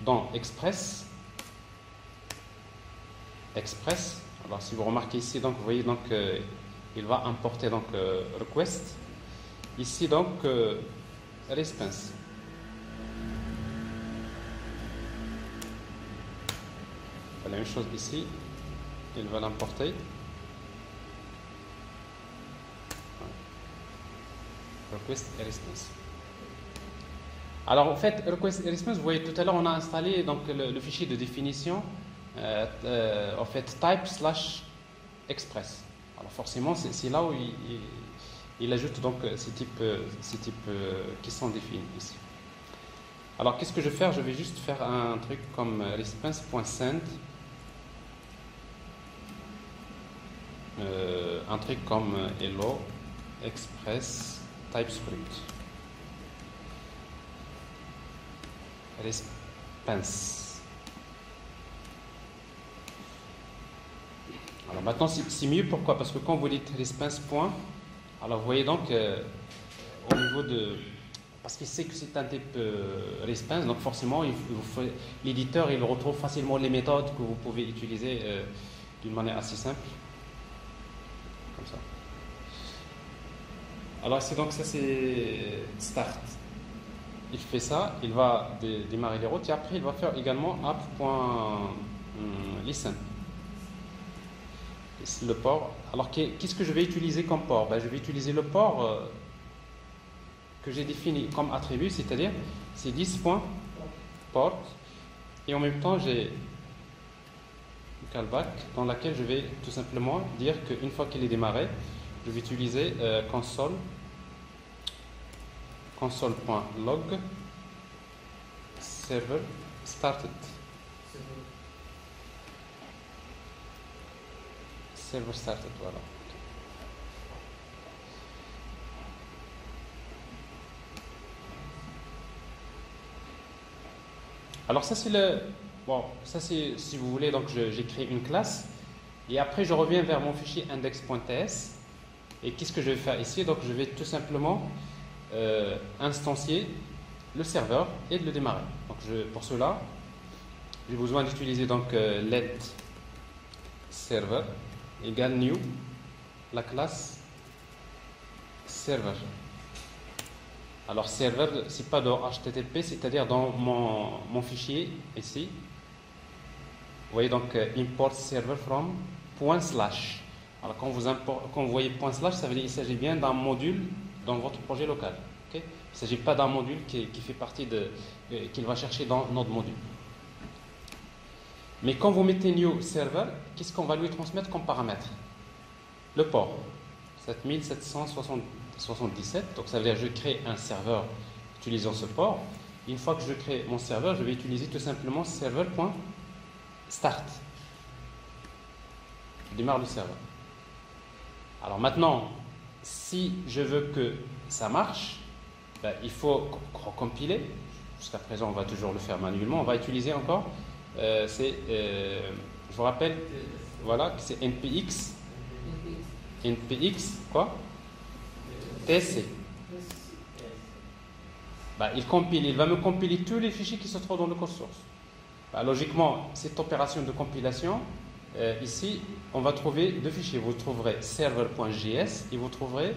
dans express. Alors si vous remarquez ici, donc vous voyez, donc il va importer donc request. Ici donc response. La même chose ici, il va l'importer. Request et response. Alors en fait, request et response, vous voyez tout à l'heure, on a installé donc le fichier de définition en fait type/express. Alors forcément, c'est là où il ajoute donc ces types qui sont définis ici. Alors qu'est-ce que je vais faire? Je vais juste faire un truc comme response.send. Un truc comme hello express TypeScript response. Alors maintenant c'est mieux, pourquoi? Parce que quand vous dites response point, alors vous voyez donc au niveau de, parce qu'il sait que c'est un type response, donc forcément l'éditeur il retrouve facilement les méthodes que vous pouvez utiliser d'une manière assez simple. Comme ça. Alors c'est donc ça, c'est start. Il fait ça, il va démarrer les routes et après il va faire également app.listen. Le port. Alors qu'est-ce que je vais utiliser comme port? Ben, je vais utiliser le port que j'ai défini comme attribut, c'est-à-dire c'est 10.port et en même temps j'ai une callback dans laquelle je vais tout simplement dire qu'une fois qu'il est démarré, je vais utiliser console.log server started. server started, voilà. Alors ça c'est le... Bon, ça c'est, si vous voulez, donc j'ai créé une classe et après je reviens vers mon fichier index.ts et qu'est-ce que je vais faire ici? Donc je vais tout simplement instancier le serveur et de le démarrer. Donc pour cela, j'ai besoin d'utiliser donc let server égale new, la classe server. Alors server, c'est pas dans HTTP, c'est-à-dire dans mon fichier ici. Vous voyez donc import server from /. Alors quand vous voyez /, ça veut dire qu'il s'agit bien d'un module dans votre projet local. Okay? Il ne s'agit pas d'un module qui fait partie qu'il va chercher dans notre module. Mais quand vous mettez new server, qu'est-ce qu'on va lui transmettre comme paramètre? Le port 7777. Donc ça veut dire que je crée un serveur utilisant ce port. Une fois que je crée mon serveur, je vais utiliser tout simplement server.start. Je démarre le serveur. Alors maintenant, si je veux que ça marche, ben, il faut recompiler. Jusqu'à présent, on va toujours le faire manuellement. On va utiliser encore, je vous rappelle, voilà, c'est npx, quoi? TSC. Ben, il va me compiler tous les fichiers qui se trouvent dans le code source. Ben, logiquement, cette opération de compilation, ici, on va trouver deux fichiers. Vous trouverez server.js et vous trouverez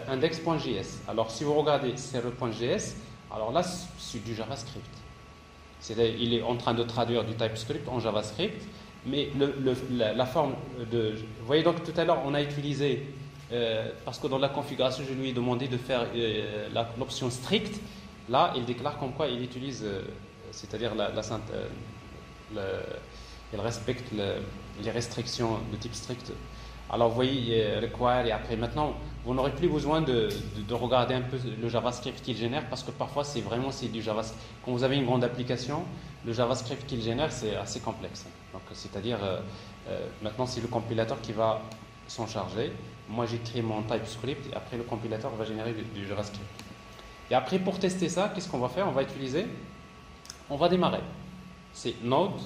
index.js. Alors, si vous regardez server.js, alors là, c'est du JavaScript. C'est-à-dire, il est en train de traduire du TypeScript en JavaScript, mais la forme de... Vous voyez donc, tout à l'heure, on a utilisé, parce que dans la configuration, je lui ai demandé de faire l'option strict. Là, il déclare comme quoi il utilise, c'est-à-dire il respecte les restrictions de type strict. Alors vous voyez, require et après maintenant, vous n'aurez plus besoin de regarder un peu le JavaScript qu'il génère parce que parfois c'est du JavaScript. Quand vous avez une grande application, le JavaScript qu'il génère c'est assez complexe. Donc c'est-à-dire maintenant c'est le compilateur qui va s'en charger. Moi j'écris mon TypeScript et après le compilateur va générer du JavaScript. Et après pour tester ça, qu'est-ce qu'on va faire? On va démarrer. C'est node.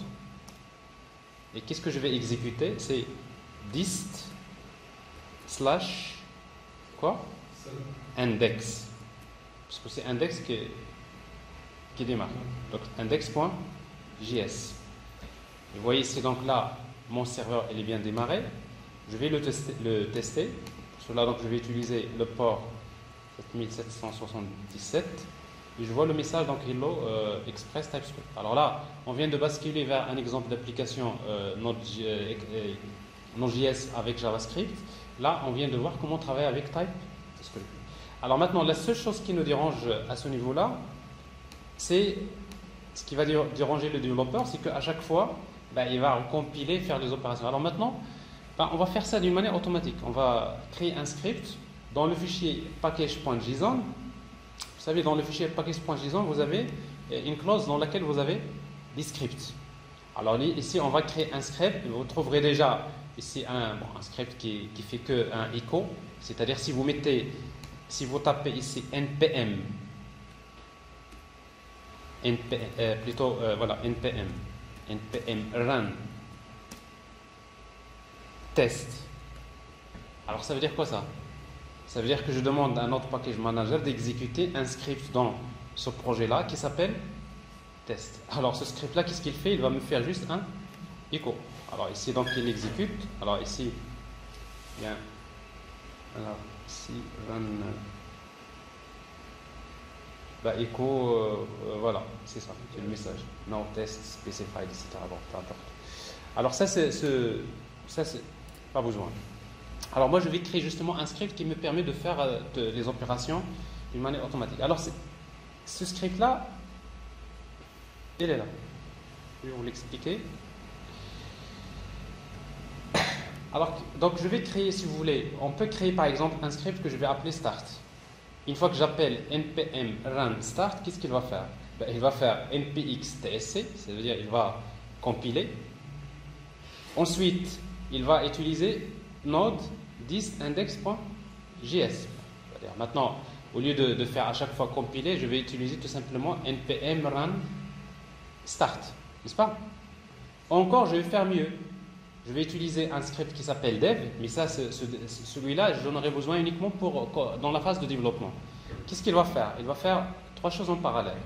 Et qu'est-ce que je vais exécuter? C'est dist / quoi? Index. Parce que c'est index qui démarre. Donc index.js. Vous voyez ici donc là, mon serveur il est bien démarré. Je vais le tester. Pour cela donc je vais utiliser le port 7777. Et je vois le message donc Hello Express TypeScript. Alors là, on vient de basculer vers un exemple d'application Node.js avec JavaScript. Là, on vient de voir comment travailler avec TypeScript. Alors maintenant, la seule chose qui nous dérange à ce niveau-là, c'est ce qui va déranger le développeur, c'est qu'à chaque fois, il va recompiler, faire des opérations. Alors maintenant, on va faire ça d'une manière automatique. On va créer un script dans le fichier package.json. Vous savez, dans le fichier package.json, vous avez une clause dans laquelle vous avez des scripts. Alors ici, on va créer un script. Vous trouverez déjà ici un script qui fait qu'un echo. C'est-à-dire si vous tapez ici npm run test. Alors ça veut dire quoi ça? Ça veut dire que je demande à notre package manager d'exécuter un script dans ce projet-là qui s'appelle test. Alors ce script-là, qu'est-ce qu'il fait? Il va me faire juste un echo. Alors ici, donc, il exécute. Alors ici, bien. Alors ici, run. Echo, voilà, c'est ça, c'est le message. No test specified, etc. Bon, peu importe. Alors ça, c'est pas besoin. Alors moi, je vais créer justement un script qui me permet de faire les opérations d'une manière automatique. Alors ce script-là, il est là. Je vais vous l'expliquer. Alors, donc je vais créer, si vous voulez, on peut créer par exemple un script que je vais appeler start. Une fois que j'appelle npm run start, qu'est-ce qu'il va faire? Il va faire npx tsc, ça veut dire il va compiler. Ensuite, il va utiliser node 10 index.js. Maintenant, au lieu de faire à chaque fois compiler, je vais utiliser tout simplement npm run start, n'est-ce pas? Encore, je vais faire mieux. Je vais utiliser un script qui s'appelle dev, mais ça, celui-là, j'en aurai besoin uniquement dans la phase de développement. Qu'est-ce qu'il va faire? Il va faire 3 choses en parallèle.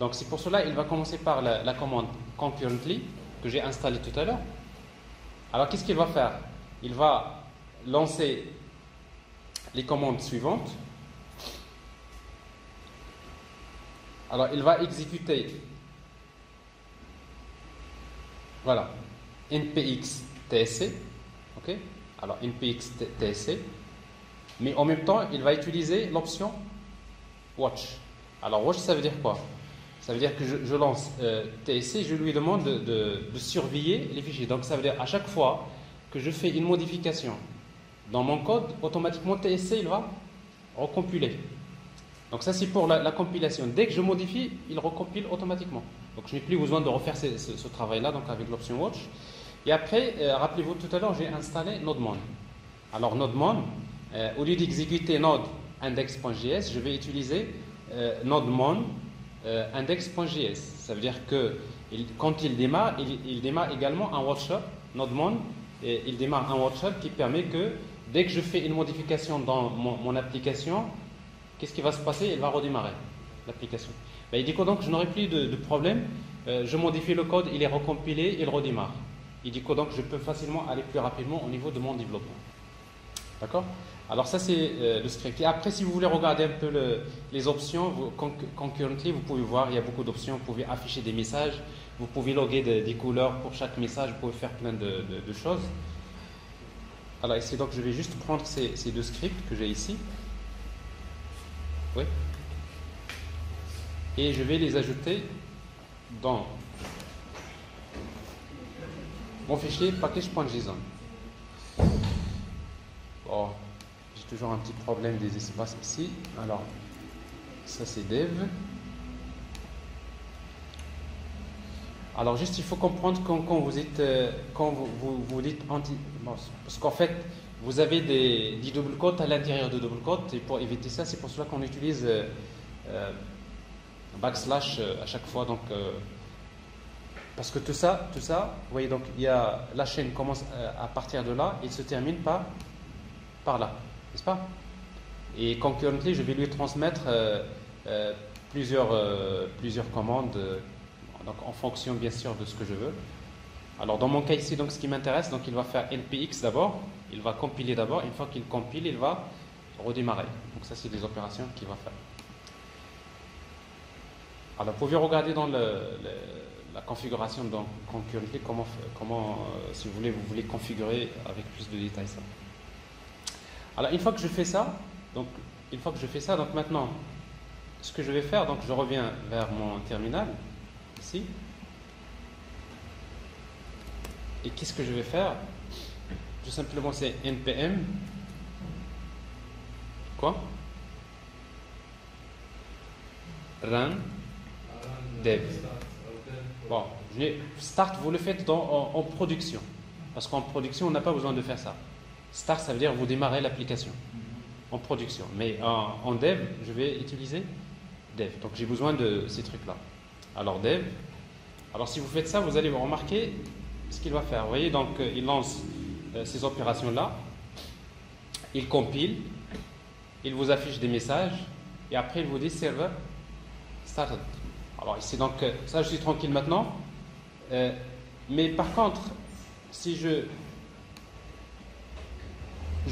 Donc, c'est pour cela il va commencer par la commande concurrently que j'ai installée tout à l'heure. Alors, qu'est-ce qu'il va faire? Il va lancer les commandes suivantes. Alors, il va exécuter, voilà, npx tsc, ok? Alors, npx tsc, mais en même temps, il va utiliser l'option watch. Alors, watch, ça veut dire quoi? Ça veut dire que je lance tsc, je lui demande de surveiller les fichiers. Donc, ça veut dire à chaque fois que je fais une modification dans mon code, automatiquement tsc, il va recompiler. Donc ça, c'est pour la compilation. Dès que je modifie, il recompile automatiquement. Donc je n'ai plus besoin de refaire ce travail-là, donc avec l'option watch. Et après, rappelez-vous, tout à l'heure, j'ai installé nodemon. Alors nodemon, au lieu d'exécuter node index.js, je vais utiliser nodemon index.js. Ça veut dire que quand il démarre également un watcher. Nodemon, il démarre un watcher qui permet que dès que je fais une modification dans mon application, qu'est-ce qui va se passer? Il va redémarrer l'application. Ben, il dit que donc je n'aurai plus de problème. Je modifie le code, il est recompilé, il redémarre. Il dit que donc je peux facilement aller plus rapidement au niveau de mon développement. D'accord? Alors ça c'est le script. Et après, si vous voulez regarder un peu les options, concurrently, vous pouvez voir, il y a beaucoup d'options. Vous pouvez afficher des messages, vous pouvez loguer des couleurs pour chaque message, vous pouvez faire plein de choses. Alors ici, donc je vais juste prendre ces 2 scripts que j'ai ici. Oui. Et je vais les ajouter dans mon fichier package.json. Bon, j'ai toujours un petit problème des espaces ici. Alors, ça c'est dev. Alors juste, il faut comprendre quand vous dites anti... Bon, parce qu'en fait, vous avez des double quotes à l'intérieur de double quotes, et pour éviter ça, c'est pour cela qu'on utilise backslash à chaque fois. Donc, parce que tout ça, vous voyez, donc il y a la chaîne commence à partir de là et se termine par là, n'est-ce pas? Et concurrently, je vais lui transmettre plusieurs commandes, donc en fonction bien sûr de ce que je veux. Alors dans mon cas ici, donc ce qui m'intéresse, donc il va faire npx d'abord, il va compiler d'abord, une fois qu'il compile, il va redémarrer. Donc ça c'est des opérations qu'il va faire. Alors vous pouvez regarder dans la configuration dans concurrently comment si vous voulez configurer avec plus de détails ça. Alors une fois que je fais ça, donc maintenant ce que je vais faire, donc je reviens vers mon terminal ici. Et qu'est-ce que je vais faire? Tout simplement, c'est npm quoi? Run dev. Bon, start, vous le faites en production. Parce qu'en production, on n'a pas besoin de faire ça. Start, ça veut dire vous démarrez l'application en production. Mais en dev, je vais utiliser dev. Donc j'ai besoin de ces trucs-là. Alors dev. Alors si vous faites ça, vous allez remarquer ce qu'il va faire. Vous voyez, donc il lance ces opérations-là, il compile, il vous affiche des messages, et après il vous dit server started. Alors ici, donc ça je suis tranquille maintenant, mais par contre, si je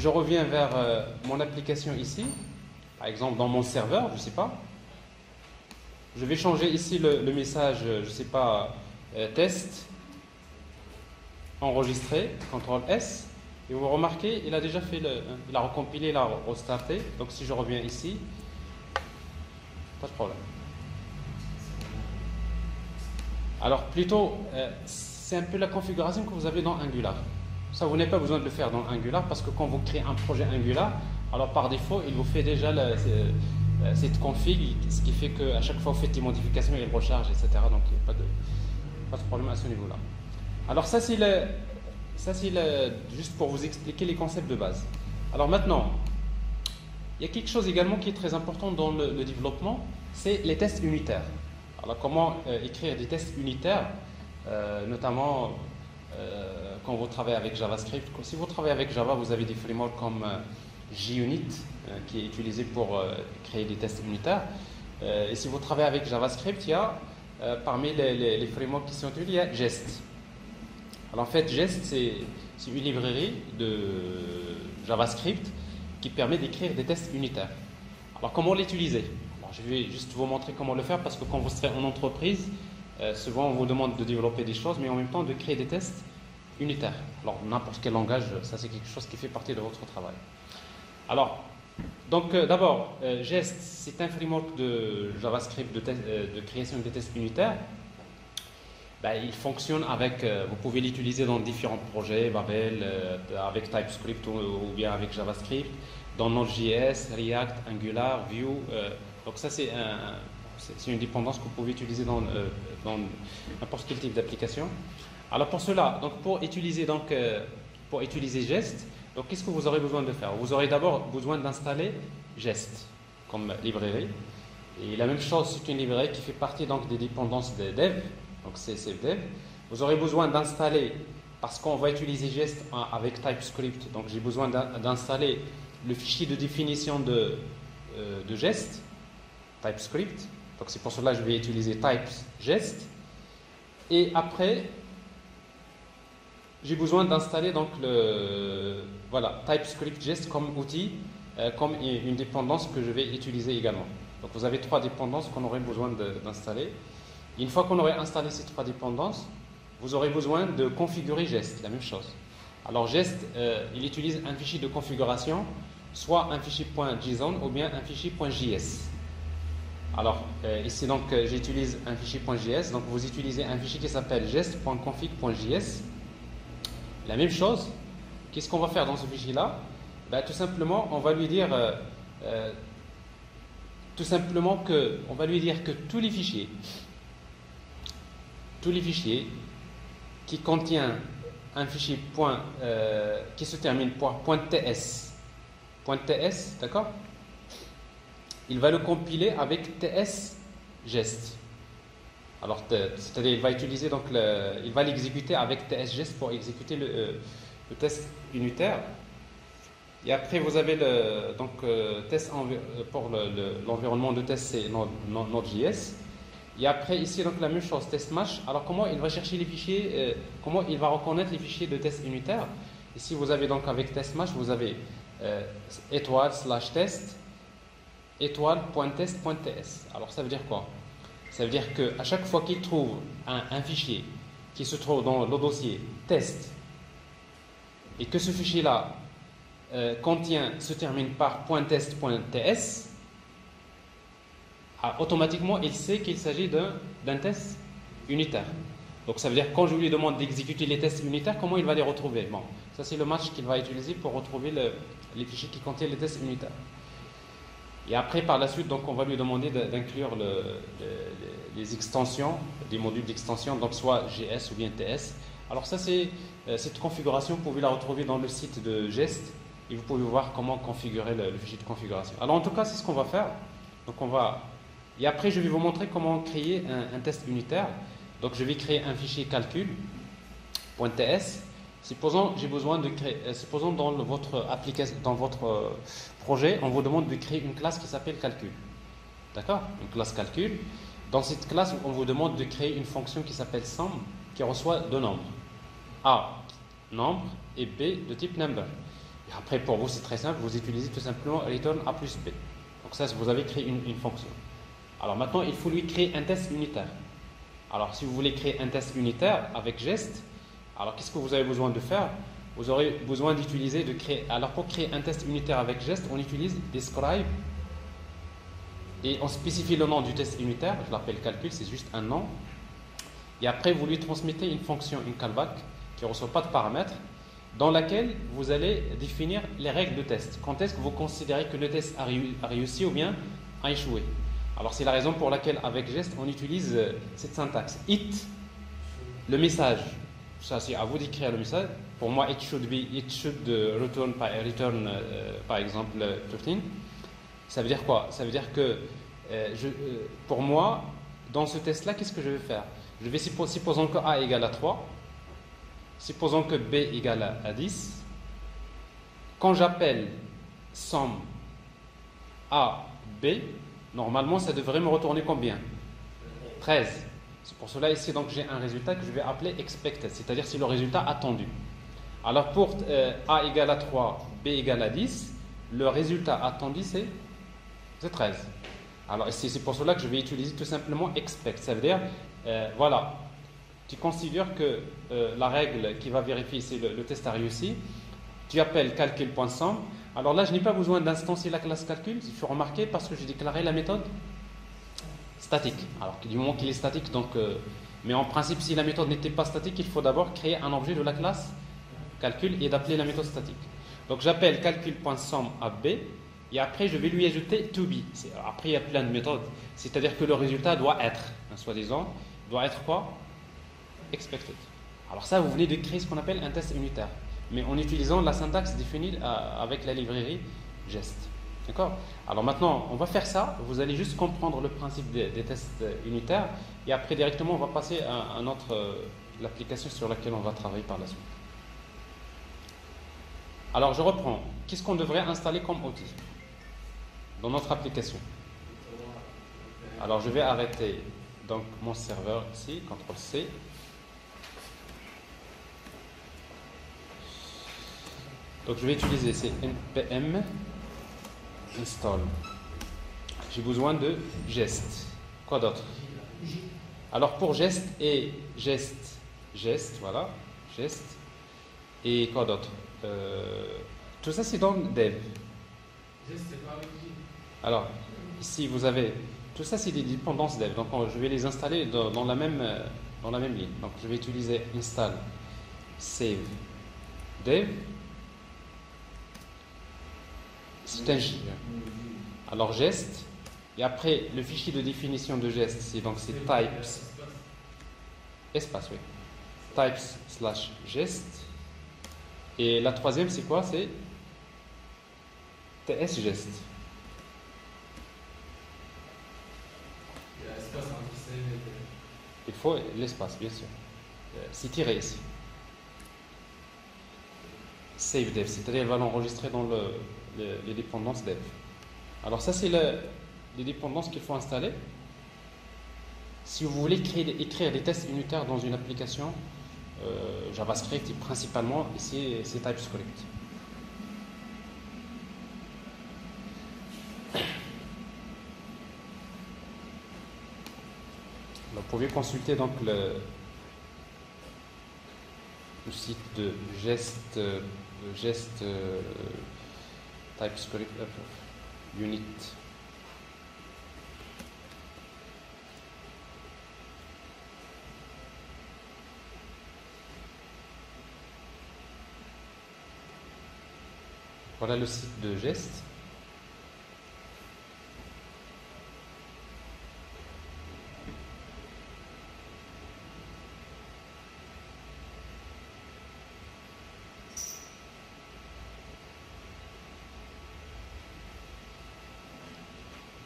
reviens vers mon application ici, par exemple dans mon serveur, je ne sais pas, je vais changer ici le message, je ne sais pas, test, enregistré, CTRL S, et vous remarquez, il a déjà fait il a recompilé, il a restarté. Donc si je reviens ici, pas de problème. Alors plutôt, c'est un peu la configuration que vous avez dans Angular. Ça, vous n'avez pas besoin de le faire dans Angular, parce que quand vous créez un projet Angular, alors par défaut, il vous fait déjà cette config, ce qui fait qu'à chaque fois vous faites des modifications, il recharge, etc. Donc il n'y a pas de problème à ce niveau-là. Alors ça, c'est ça c'est juste pour vous expliquer les concepts de base. Alors maintenant, il y a quelque chose également qui est très important dans le développement, c'est les tests unitaires. Alors comment écrire des tests unitaires, notamment quand vous travaillez avec JavaScript. Si vous travaillez avec Java, vous avez des frameworks comme JUnit qui est utilisé pour créer des tests unitaires. Et si vous travaillez avec JavaScript, il y a parmi les frameworks qui sont utilisés, il y a Jest. Alors en fait, Jest, c'est une librairie de JavaScript qui permet d'écrire des tests unitaires. Alors comment l'utiliser? Je vais juste vous montrer comment le faire parce que quand vous serez en entreprise, souvent on vous demande de développer des choses, mais en même temps de créer des tests unitaires. Alors n'importe quel langage, ça c'est quelque chose qui fait partie de votre travail. Alors, donc d'abord, Jest, c'est un framework de JavaScript de création des tests unitaires. Il fonctionne avec, vous pouvez l'utiliser dans différents projets, Babel, avec TypeScript ou bien avec JavaScript, dans Node.js, React, Angular, Vue. Donc ça c'est une dépendance que vous pouvez utiliser dans n'importe quel type d'application. Alors pour cela, donc pour utiliser Jest, donc qu'est-ce que vous aurez besoin de faire? Vous aurez d'abord besoin d'installer Jest comme librairie. Et la même chose, c'est une librairie qui fait partie donc des dépendances de dev, donc c'est dev. Vous aurez besoin d'installer, parce qu'on va utiliser Jest avec TypeScript, donc j'ai besoin d'installer le fichier de définition de Jest, TypeScript. Donc c'est pour cela que je vais utiliser types-jest. Et après, j'ai besoin d'installer donc TypeScript Jest comme outil, comme une dépendance que je vais utiliser également. Donc vous avez 3 dépendances qu'on aurait besoin d'installer. Une fois qu'on aurait installé ces 3 dépendances, vous aurez besoin de configurer Jest, la même chose. Alors Jest, il utilise un fichier de configuration, soit un fichier .json ou bien un fichier .js. Alors ici donc j'utilise un fichier .js, donc vous utilisez un fichier qui s'appelle jest.config.js. La même chose, qu'est-ce qu'on va faire dans ce fichier-là? Tout simplement, on va lui dire que tous les fichiers qui contiennent un fichier qui se termine par .ts, d'accord? Il va le compiler avec ts-jest. Alors, c'est-à-dire il va utiliser donc il va l'exécuter avec ts-jest pour exécuter le test unitaire. Et après, vous avez test pour l'environnement de test, c'est Node.js. Et après, ici, donc la même chose, test-match. Alors, comment il va chercher les fichiers, comment il va reconnaître les fichiers de test unitaire? Ici, vous avez donc avec test-match, vous avez /test =.test.ts. Alors ça veut dire quoi? Ça veut dire qu'à chaque fois qu'il trouve un fichier qui se trouve dans le dossier test et que ce fichier-là se termine par .test.ts, automatiquement il sait qu'il s'agit d'un test unitaire. Donc ça veut dire que quand je lui demande d'exécuter les tests unitaires, comment il va les retrouver? Bon, ça c'est le match qu'il va utiliser pour retrouver les fichiers qui contiennent les tests unitaires. Et après, par la suite, donc, on va lui demander d'inclure les extensions, des modules d'extension, donc soit GS ou bien TS. Alors ça, cette configuration, vous pouvez la retrouver dans le site de Jest et vous pouvez voir comment configurer le fichier de configuration. Alors en tout cas, c'est ce qu'on va faire. Donc et après, je vais vous montrer comment créer un test unitaire. Donc je vais créer un fichier calcul.ts. Supposons j'ai besoin de créer, supposons dans votre application, dans votre projet, on vous demande de créer une classe qui s'appelle calcul. D'accord? Une classe calcul. Dans cette classe, on vous demande de créer une fonction qui s'appelle sum, qui reçoit 2 nombres. A, nombre, et B de type number. Et après, pour vous, c'est très simple, vous utilisez tout simplement return A plus B. Donc ça, vous avez créé une fonction. Alors maintenant, il faut lui créer un test unitaire. Alors si vous voulez créer un test unitaire avec Jest, alors qu'est-ce que vous avez besoin de faire? Vous aurez besoin alors pour créer un test unitaire avec Jest, on utilise describe et on spécifie le nom du test unitaire, je l'appelle calcul, c'est juste un nom. Et après vous lui transmettez une fonction, une callback, qui ne reçoit pas de paramètres, dans laquelle vous allez définir les règles de test. Quand est-ce que vous considérez que le test a réussi ou bien a échoué? Alors c'est la raison pour laquelle avec Jest, on utilise cette syntaxe. It, le message ça c'est à vous d'écrire le message. Pour moi, it should return par exemple 13. Ça veut dire quoi? Ça veut dire que pour moi, dans ce test-là, qu'est-ce que je vais faire? Je vais supposons que A égale à 3, supposons que B égale à 10. Quand j'appelle somme A, B, normalement, ça devrait me retourner combien? 13. C'est pour cela ici, donc j'ai un résultat que je vais appeler expected, c'est-à-dire c'est le résultat attendu. Alors pour A égale à 3, B égale à 10, le résultat attendu c'est 13. Alors ici, c'est pour cela que je vais utiliser tout simplement expect. Ça veut dire, voilà, tu considères que la règle qui va vérifier si le test a réussi, tu appelles calcul.somme. Alors là, je n'ai pas besoin d'instancier la classe calcul, il faut remarquer, parce que j'ai déclaré la méthode statique. Alors du moment qu'il est statique, donc, mais en principe, si la méthode n'était pas statique, il faut d'abord créer un objet de la classe calcul et d'appeler la méthode statique. Donc j'appelle calcul.somme à B, et après je vais lui ajouter to be. Après il y a plein de méthodes, c'est-à-dire que le résultat doit être, soi-disant, doit être quoi? Expected. Alors ça, vous venez de créer ce qu'on appelle un test unitaire, mais en utilisant la syntaxe définie avec la librairie Jest. D'accord? Alors maintenant, on va faire ça. Vous allez juste comprendre le principe des tests unitaires, et après directement, on va passer à l'application sur laquelle on va travailler par la suite. Alors je reprends. Qu'est-ce qu'on devrait installer comme outil dans notre application? Alors je vais arrêter donc mon serveur ici, CTRL-C. Donc je vais utiliser ces npm install. J'ai besoin de Jest. Quoi d'autre? Alors pour Jest et Jest, voilà, Jest. Et quoi d'autre? Tout ça c'est dans dev. Alors ici vous avez tout ça, c'est des dépendances dev. Donc je vais les installer dans la même ligne. Donc je vais utiliser install save dev. C'est un J. Alors Jest, et après le fichier de définition de Jest, c'est types espace, oui, types/Jest. Et la troisième, c'est quoi? C'est tsgest. Il faut l'espace, bien sûr. C'est tiré ici. Save dev, c'est-à-dire elle va l'enregistrer dans les dépendances dev. Alors ça, c'est les dépendances qu'il faut installer. Si vous voulez écrire des tests unitaires dans une application JavaScript, et principalement ici c'est TypeScript. Vous pouvez consulter donc le site de Jest TypeScript Unit. Voilà le site de Jest.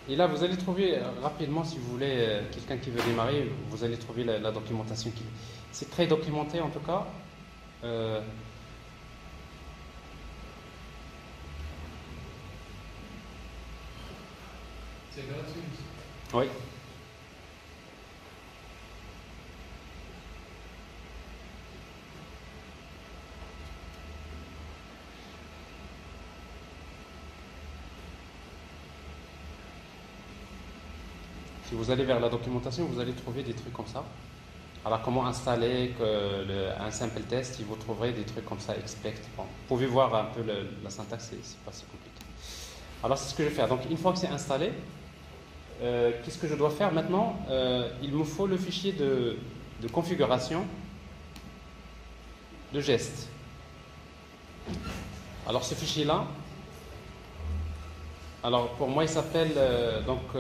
Et là, vous allez trouver rapidement, si vous voulez, quelqu'un qui veut démarrer, vous allez trouver la documentation. C'est très documenté en tout cas.
C'est gratuit.
Oui. Si vous allez vers la documentation, vous allez trouver des trucs comme ça. Alors, comment installer un simple test, et vous trouverez des trucs comme ça, expect. Bon, vous pouvez voir un peu la syntaxe, c'est pas si compliqué. Alors, c'est ce que je vais faire. Donc, une fois que c'est installé, qu'est-ce que je dois faire maintenant? Il me faut le fichier de configuration de Jest. Alors, ce fichier-là, alors pour moi, il s'appelle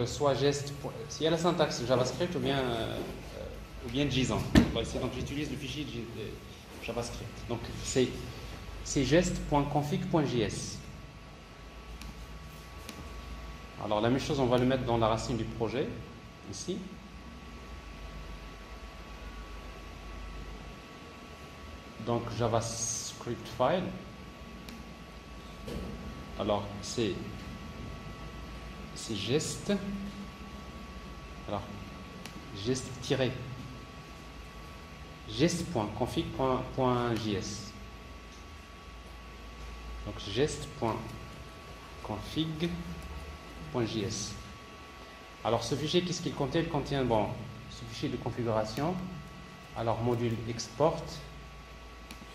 soit Jest. S'il y a la syntaxe JavaScript ou bien JSON. Donc j'utilise le fichier JavaScript. Donc c'est gest.config.js. Alors la même chose, on va le mettre dans la racine du projet, ici. Donc JavaScript file. Alors c'est gest. Alors gest-config.js. Donc gest.config.js. Alors ce fichier, qu'est-ce qu'il contient? Il contient ce fichier de configuration. Alors module export.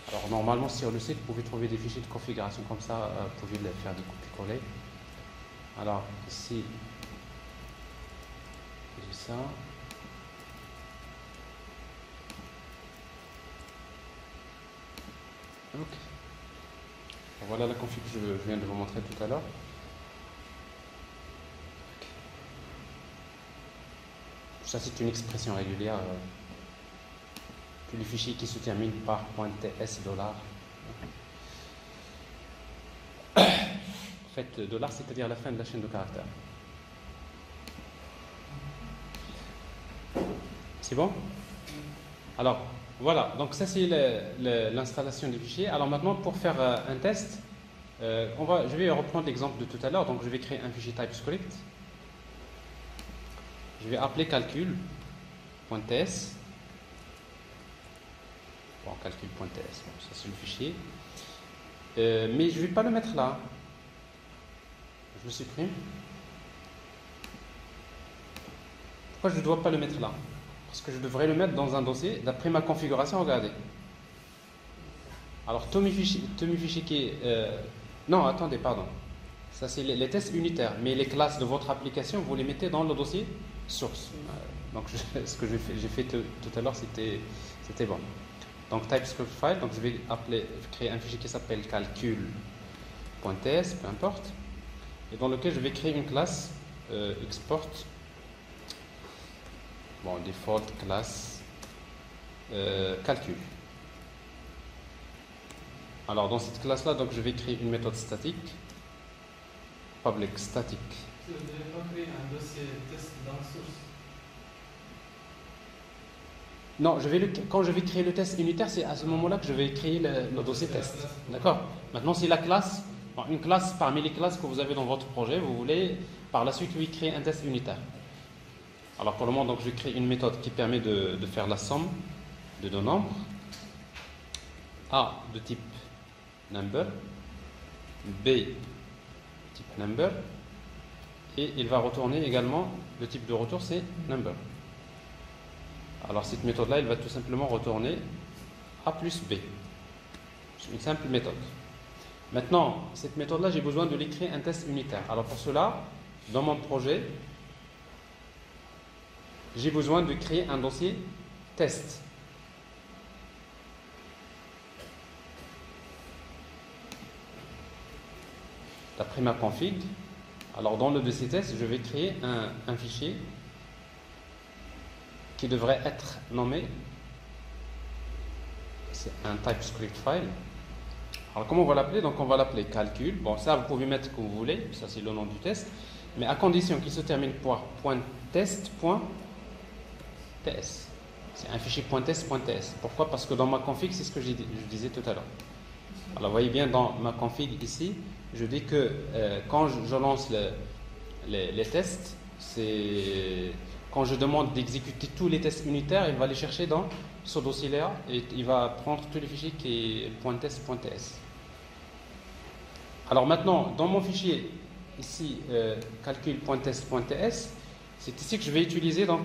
Alors normalement sur le site vous pouvez trouver des fichiers de configuration comme ça, vous pouvez faire des copier-coller. Alors ici j'ai ça. Ok. Voilà la config que je viens de vous montrer tout à l'heure. Ça c'est une expression régulière. Tous les fichiers qui se terminent par .ts $. En fait, dollar, c'est-à-dire la fin de la chaîne de caractères. C'est bon? Alors, voilà. Donc ça, c'est l'installation du fichier. Alors maintenant, pour faire un test, je vais reprendre l'exemple de tout à l'heure. Donc je vais créer un fichier TypeScript. Je vais appeler calcul.ts. Bon, calcul.ts, ça c'est le fichier. Mais je ne vais pas le mettre là. Je le supprime. Pourquoi je ne dois pas le mettre là? Parce que je devrais le mettre dans un dossier d'après ma configuration. Regardez. Alors, tous mes fichiers qui. Non, attendez, pardon. Ça, c'est les tests unitaires. Mais les classes de votre application, vous les mettez dans le dossier source. Donc, ce que j'ai fait tout à l'heure, c'était bon. Donc TypeScript file, donc je vais créer un fichier qui s'appelle calcul.ts, peu importe, et dans lequel je vais créer une classe export, default class calcul. Alors dans cette classe là, donc je vais créer une méthode statique, public static.
Vous ne devez pas créer un dossier test dans la source?
Non, quand je vais créer le test unitaire, c'est à ce moment-là que je vais créer le dossier test. D'accord? Maintenant, c'est la classe, une classe parmi les classes que vous avez dans votre projet. Vous voulez par la suite lui créer un test unitaire. Alors pour le moment, donc, je crée une méthode qui permet de faire la somme de deux nombres. A de type number, B type number, et il va retourner également, le type de retour c'est number. Alors cette méthode-là, elle va tout simplement retourner A plus B. C'est une simple méthode. Maintenant, cette méthode-là, j'ai besoin de l'écrire un test unitaire. Alors pour cela, dans mon projet, j'ai besoin de créer un dossier test. D'après ma config, alors dans le dossier test, je vais créer un fichier qui devrait être nommé, c'est un TypeScript file. Alors comment on va l'appeler? Donc on va l'appeler calcul. Bon, ça vous pouvez mettre comme vous voulez, ça c'est le nom du test, mais à condition qu'il se termine par .test.ts. C'est un fichier .test.ts. Pourquoi? Parce que dans ma config, c'est ce que je disais tout à l'heure. Alors vous voyez bien dans ma config ici, je dis que quand je lance les tests, c'est quand je demande d'exécuter tous les tests unitaires, il va les chercher dans ce dossier-là et il va prendre tous les fichiers qui est .test.ts. Alors maintenant, dans mon fichier ici, calcul.test.ts, c'est ici que je vais utiliser donc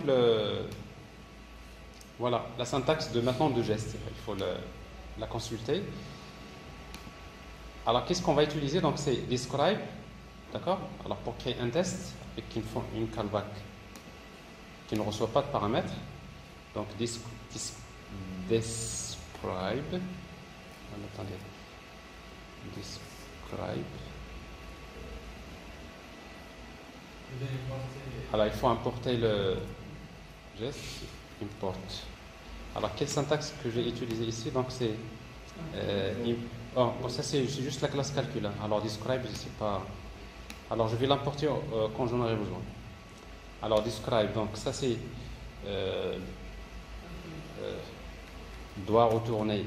la syntaxe de maintenant de geste. Il faut la consulter. Alors qu'est-ce qu'on va utiliser? Donc c'est describe, d'accord? Alors pour créer un test avec une callback qui ne reçoit pas de paramètres, donc describe, attendez, describe. Alors il faut importer le geste, import Alors, quelle syntaxe que j'ai utilisée ici? Donc, c'est. Bon, ça, c'est juste la classe calcul. Hein. Alors, describe, je ne sais pas. Alors, je vais l'importer quand j'en aurai besoin. Alors, describe, donc, ça, c'est. Doit retourner.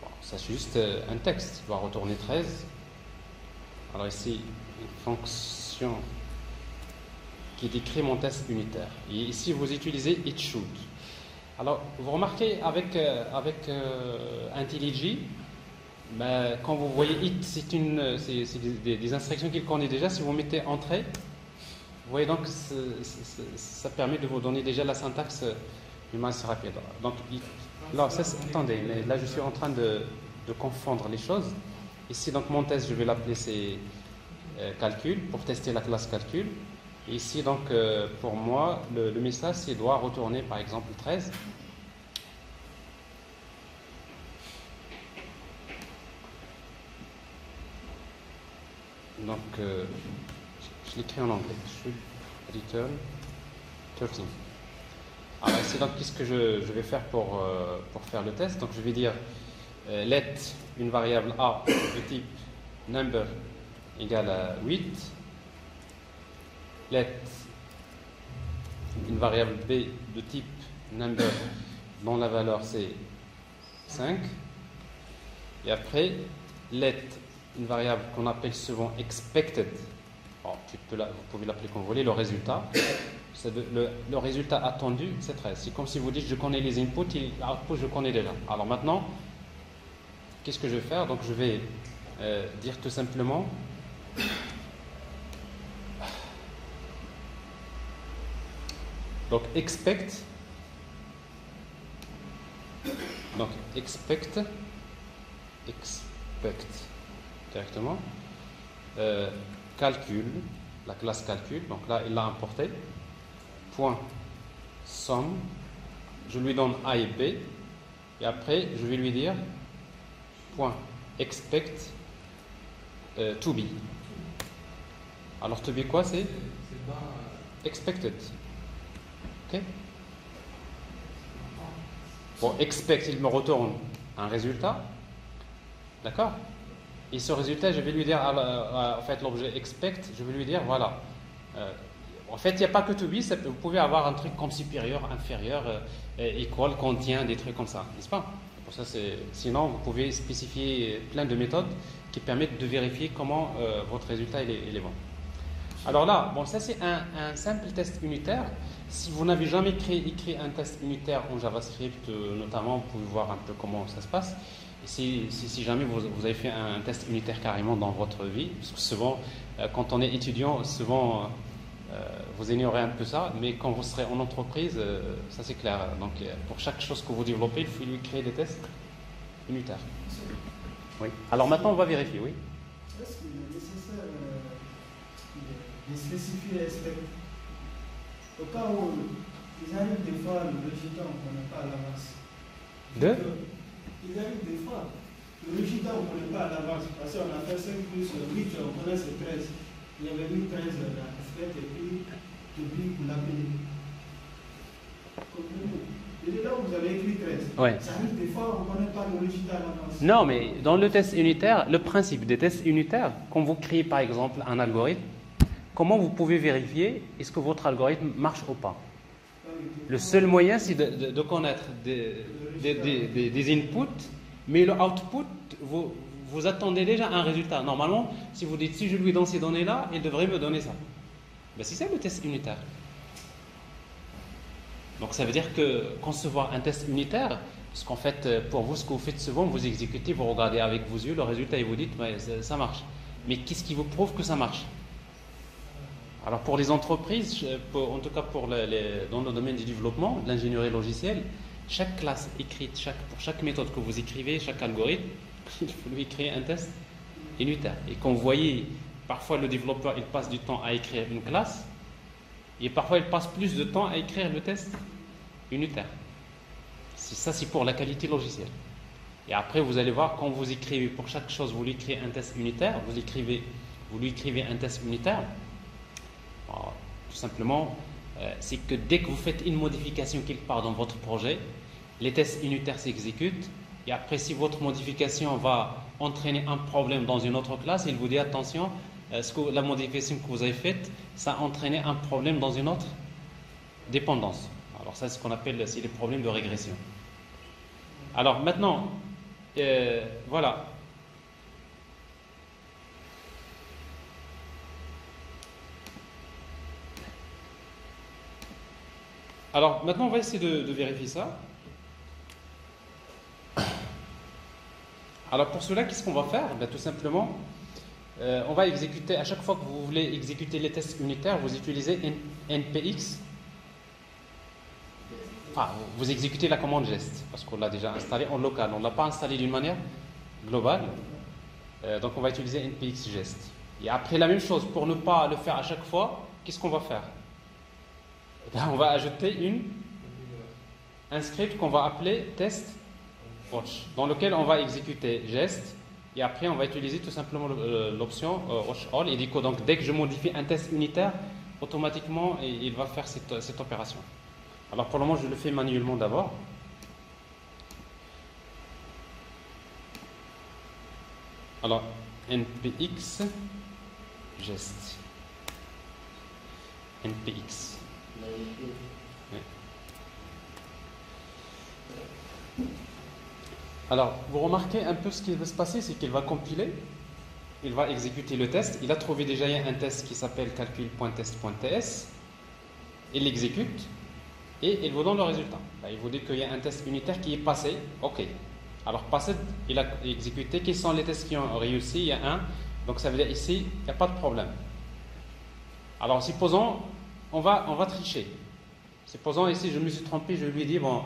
Bon, ça, c'est juste un texte. Doit retourner 13. Alors, ici, une fonction qui décrit mon test unitaire. Et ici, vous utilisez it should. Alors, vous remarquez avec IntelliJ, ben, quand vous voyez it, c'est des instructions qu'il connaît déjà. Si vous mettez entrée, vous voyez donc ça permet de vous donner déjà la syntaxe d'une manière assez rapide. Donc, là, attendez, mais là je suis en train de confondre les choses. Ici, donc mon test, je vais l'appeler c'est calcul pour tester la classe calcul. Et ici, donc, pour moi, le message, c'est doit retourner, par exemple, 13. Donc, je l'écris en anglais. Should return 13. Alors, ici, donc, qu'est-ce que je vais faire pour faire le test? Donc, je vais dire let une variable A de type number égale à 8. Let une variable B de type number dont la valeur c'est 5. Et après, let une variable qu'on appelle souvent expected. Alors, vous pouvez l'appeler comme vous voulez, le résultat. Le résultat attendu, c'est 13. C'est comme si vous dites je connais les inputs et l'output je connais déjà. Alors maintenant, qu'est-ce que je vais faire? Donc je vais dire tout simplement donc expect directement calcul, la classe calcul, donc là il l'a importé, point sum, je lui donne A et B et après je vais lui dire point expect to be. Alors to be quoi c'est expected. Ok. Bon, expect, il me retourne un résultat. D'accord. Et ce résultat, je vais lui dire, en fait, l'objet expect, je vais lui dire, voilà. En fait, il n'y a pas que to be, vous pouvez avoir un truc comme supérieur, inférieur, equal, contient, des trucs comme ça, n'est-ce pas? Pour ça, sinon, vous pouvez spécifier plein de méthodes qui permettent de vérifier comment votre résultat il est bon. Alors là, bon, ça c'est un simple test unitaire. Si vous n'avez jamais écrit un test unitaire en JavaScript, notamment, vous pouvez voir un peu comment ça se passe. Et si jamais vous avez fait un test unitaire carrément dans votre vie, parce que souvent, quand on est étudiant, souvent vous ignorez un peu ça, mais quand vous serez en entreprise, ça c'est clair. Donc pour chaque chose que vous développez, il faut lui créer des tests unitaires. Oui. Alors maintenant, on va vérifier, oui.
Est-ce qu'il est nécessaire de spécifier expect au cas où ils arrivent des fois le résultat on ne connaît pas à l'avance? Ils arrivent des fois le résultat on ne connaît pas à l'avance parce qu'on a fait 5 plus 8, on connaît c'est 13. Il y avait mis 13 dans expect et puis pour l'appeler. Et là où vous avez écrit 13,
ouais.
Ça arrive des fois on ne connaît pas le résultat à l'avance.
Non, mais dans le test unitaire, le principe des tests unitaires, quand vous créez par exemple un algorithme, comment vous pouvez vérifier est-ce que votre algorithme marche ou pas? Le seul moyen, c'est de connaître des inputs, mais le output, vous attendez déjà un résultat. Normalement, si vous dites si je lui donne ces données-là, il devrait me donner ça. Ben, c'est ça le test unitaire. Donc ça veut dire que concevoir un test unitaire, parce qu'en fait, pour vous, ce que vous faites souvent, vous exécutez, vous regardez avec vos yeux le résultat et vous dites ouais, ça marche. Mais qu'est-ce qui vous prouve que ça marche? Alors pour les entreprises, en tout cas dans le domaine du développement, de l'ingénierie logicielle, chaque classe écrite, pour chaque méthode que vous écrivez, chaque algorithme, il faut lui créer un test unitaire. Et quand vous voyez, parfois le développeur il passe du temps à écrire une classe, et parfois il passe plus de temps à écrire le test unitaire. Ça c'est pour la qualité logicielle. Et après vous allez voir, quand vous écrivez pour chaque chose, vous lui créez un test unitaire, vous lui écrivez un test unitaire. Alors, tout simplement, c'est que dès que vous faites une modification quelque part dans votre projet, les tests unitaires s'exécutent. Et après, si votre modification va entraîner un problème dans une autre classe, il vous dit attention, la modification que vous avez faite, ça a entraîné un problème dans une autre dépendance. Alors ça, c'est ce qu'on appelle les problèmes de régression. Alors maintenant, voilà. Alors maintenant, on va essayer de vérifier ça. Alors pour cela, qu'est-ce qu'on va faire? Tout simplement, on va exécuter, à chaque fois que vous voulez exécuter les tests unitaires, vous utilisez npx. Enfin, vous exécutez la commande gest, parce qu'on l'a déjà installée en local. On ne l'a pas installée d'une manière globale. Donc on va utiliser npx gest. Et après la même chose, pour ne pas le faire à chaque fois, qu'est-ce qu'on va faire? On va ajouter un script qu'on va appeler test watch, dans lequel on va exécuter gest, et après on va utiliser tout simplement l'option watch all. Et du coup, donc, dès que je modifie un test unitaire, automatiquement il va faire cette opération. Alors pour le moment, je le fais manuellement d'abord. Alors npx gest npx. Oui. Alors, vous remarquez un peu ce qui va se passer, c'est qu'il va compiler, il va exécuter le test. Il a trouvé déjà un test qui s'appelle calcul.test.ts. Il l'exécute et il vous donne le résultat. Là, il vous dit qu'il y a un test unitaire qui est passé. OK. Alors, passé, il a exécuté. Quels sont les tests qui ont réussi? Il y a un. Donc, ça veut dire ici, il n'y a pas de problème. Alors, supposons, on va tricher. Supposons ici, je me suis trompé, je lui dis, bon,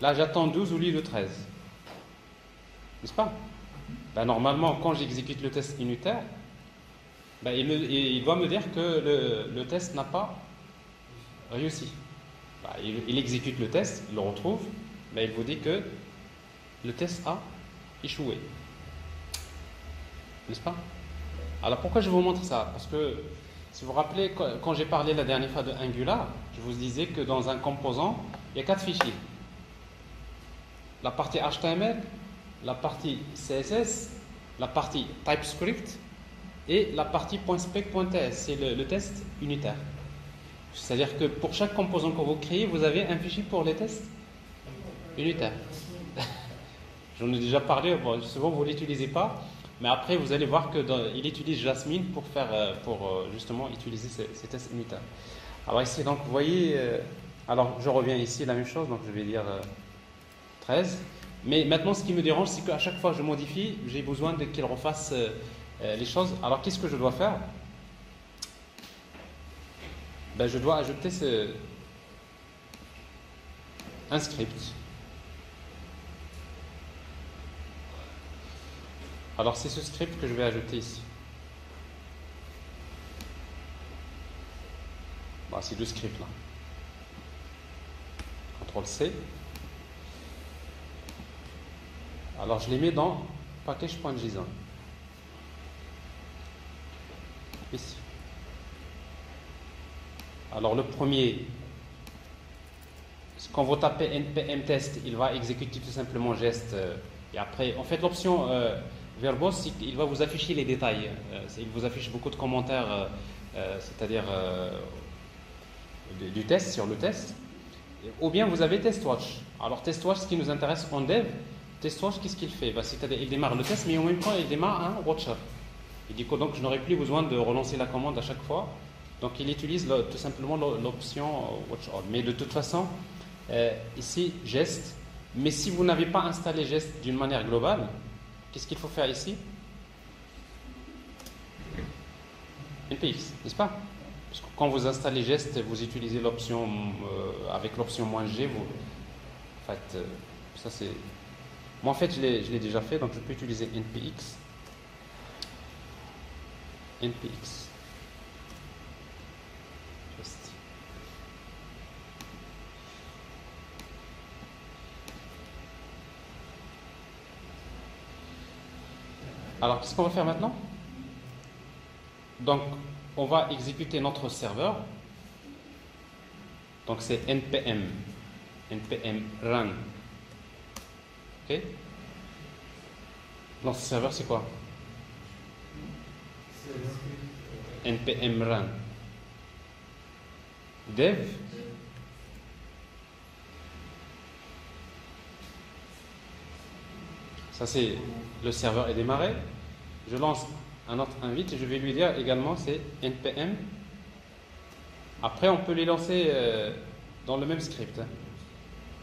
là j'attends 12 au lieu de 13. N'est-ce pas? Normalement, quand j'exécute le test unitaire, il doit me dire que le test n'a pas réussi. Il exécute le test, il le retrouve, il vous dit que le test a échoué. N'est-ce pas? Alors pourquoi je vous montre ça? Parce que si vous vous rappelez, quand j'ai parlé la dernière fois de Angular, je vous disais que dans un composant, il y a 4 fichiers. La partie HTML, la partie CSS, la partie TypeScript et la partie .spec.ts, c'est le test unitaire. C'est-à-dire que pour chaque composant que vous créez, vous avez un fichier pour les tests unitaires. J'en ai déjà parlé, bon, souvent vous ne l'utilisez pas, mais après vous allez voir qu'il utilise Jasmine pour justement utiliser ces tests unitaires. Alors ici, donc vous voyez, alors je reviens ici, la même chose, donc je vais dire 13. Mais maintenant, ce qui me dérange, c'est qu'à chaque fois que je modifie, j'ai besoin qu'il refasse les choses. Alors qu'est-ce que je dois faire? Je dois ajouter un script. Alors c'est ce script que je vais ajouter ici. C'est deux scripts là. CTRL-C. Alors je les mets dans package.json. Ici. Alors le premier, quand vous tapez npm test, il va exécuter tout simplement gest. Et après, en fait, l'option verbose, il va vous afficher les détails. Il vous affiche beaucoup de commentaires, c'est-à-dire du test, sur le test. Ou bien vous avez TestWatch. Alors TestWatch, ce qui nous intéresse en dev, TestWatch, qu'est-ce qu'il fait? C'est-à-dire il démarre le test, mais en même temps il démarre un watcher. Et du coup, donc je n'aurai plus besoin de relancer la commande à chaque fois. Donc il utilise tout simplement l'option watch all. Mais de toute façon, ici gest. Mais si vous n'avez pas installé gest d'une manière globale, qu'est-ce qu'il faut faire ici? npx, n'est-ce pas? Parce que quand vous installez gest, vous utilisez l'option avec l'option -g. En fait, ça c'est. Moi en fait, je l'ai déjà fait, donc je peux utiliser npx. Gest. Alors, qu'est-ce qu'on va faire maintenant? Donc, on va exécuter notre serveur. Donc c'est npm run. Ok. Notre serveur c'est quoi? npm run dev. Ça c'est le serveur est démarré. Je lance un autre invite et je vais lui dire également c'est npm. Après on peut les lancer dans le même script.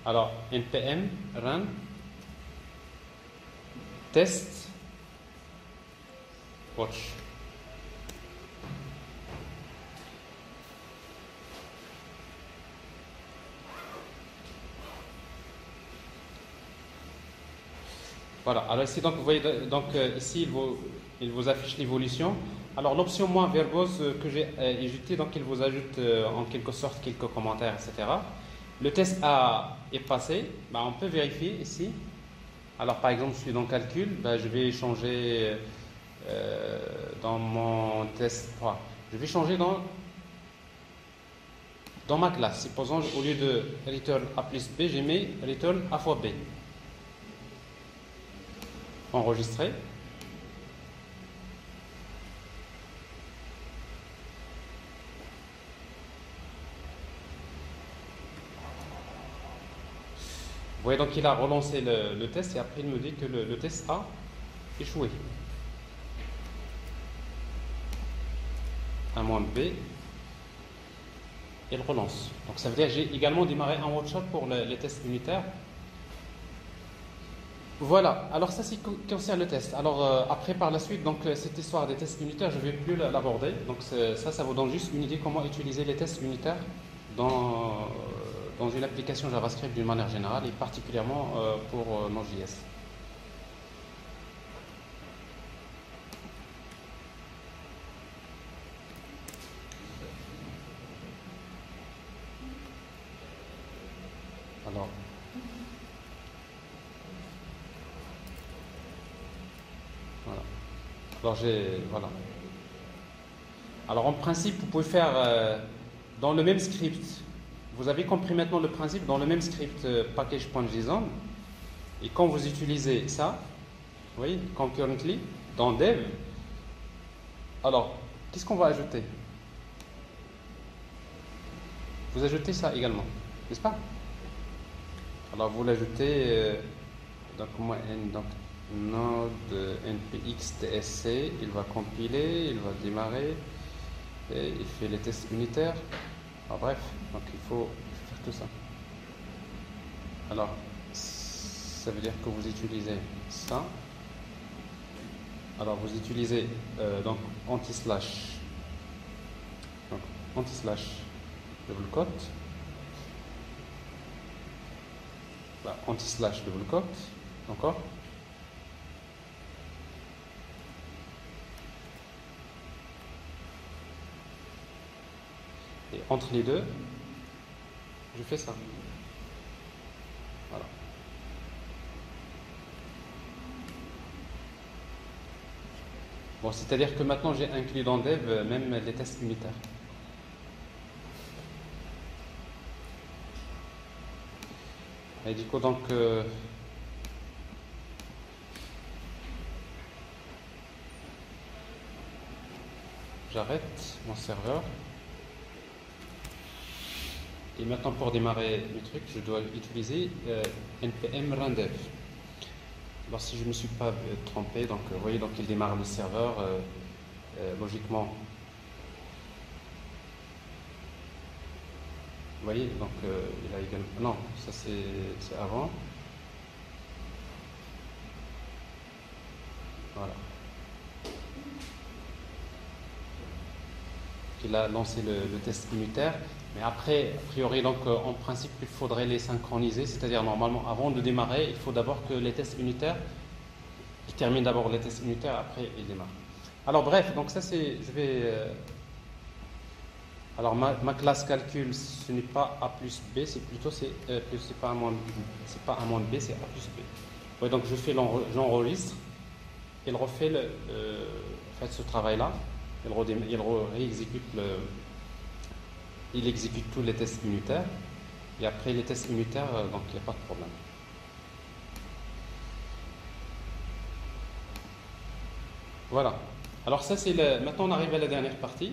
Alors npm run test watch. Voilà, alors ici, donc, vous voyez, donc, ici, il vous affiche l'évolution. Alors, l'option moins verbose que j'ai ajoutée, donc, il vous ajoute en quelque sorte quelques commentaires, etc. Le test A est passé, ben, on peut vérifier ici. Alors, par exemple, je suis dans calcul, ben, je vais changer dans mon test 3. Je vais changer dans ma classe. Supposons, au lieu de return A plus B, j'ai mis return A fois B. Enregistrer. Vous voyez donc il a relancé le test et après il me dit que le test a échoué. A moins B. Il relance. Donc ça veut dire que j'ai également démarré un workshop pour les tests unitaires. Voilà, alors ça c'est concerne le test. Alors après par la suite, donc cette histoire des tests unitaires, je ne vais plus l'aborder. Donc ça vous donne juste une idée comment utiliser les tests unitaires dans une application JavaScript d'une manière générale et particulièrement pour Node.js. Alors. Voilà. Alors en principe, vous pouvez faire dans le même script. Vous avez compris maintenant le principe dans le même script package.json. Et quand vous utilisez ça, vous voyez, concurrently, dans dev, alors qu'est-ce qu'on va ajouter? Vous ajoutez ça également, n'est-ce pas? Alors vous l'ajoutez, donc Node npx tsc, il va compiler, il va démarrer et il fait les tests unitaires. Alors, bref, donc il faut faire tout ça. Alors ça veut dire que vous utilisez ça. Alors vous utilisez donc anti-slash double quote, anti-slash double quote, encore. Et entre les deux, je fais ça. Voilà. Bon, c'est-à-dire que maintenant j'ai inclus dans Dev même les tests unitaires. Et du coup, donc, j'arrête mon serveur. Et maintenant, pour démarrer le truc, je dois utiliser npm rundev. Alors, si je ne me suis pas trompé, donc, vous voyez, donc, il démarre le serveur logiquement. Vous voyez, donc, il a également. Non, ça c'est avant. Voilà. Il a lancé le test unitaire. Mais après, a priori, donc, en principe, il faudrait les synchroniser, c'est-à-dire normalement, avant de démarrer, il faut d'abord que les tests unitaires, il termine d'abord les tests unitaires, après il démarre. Alors bref, donc ça c'est, je vais, alors ma classe calcul, ce n'est pas A plus B, c'est plutôt, c'est pas A moins B, c'est A plus B. Ouais, donc je fais j'enregistre, il refait ce travail-là. il exécute tous les tests unitaires. Et après les tests unitaires, donc il n'y a pas de problème. Voilà. Alors ça c'est le. Maintenant on arrive à la dernière partie.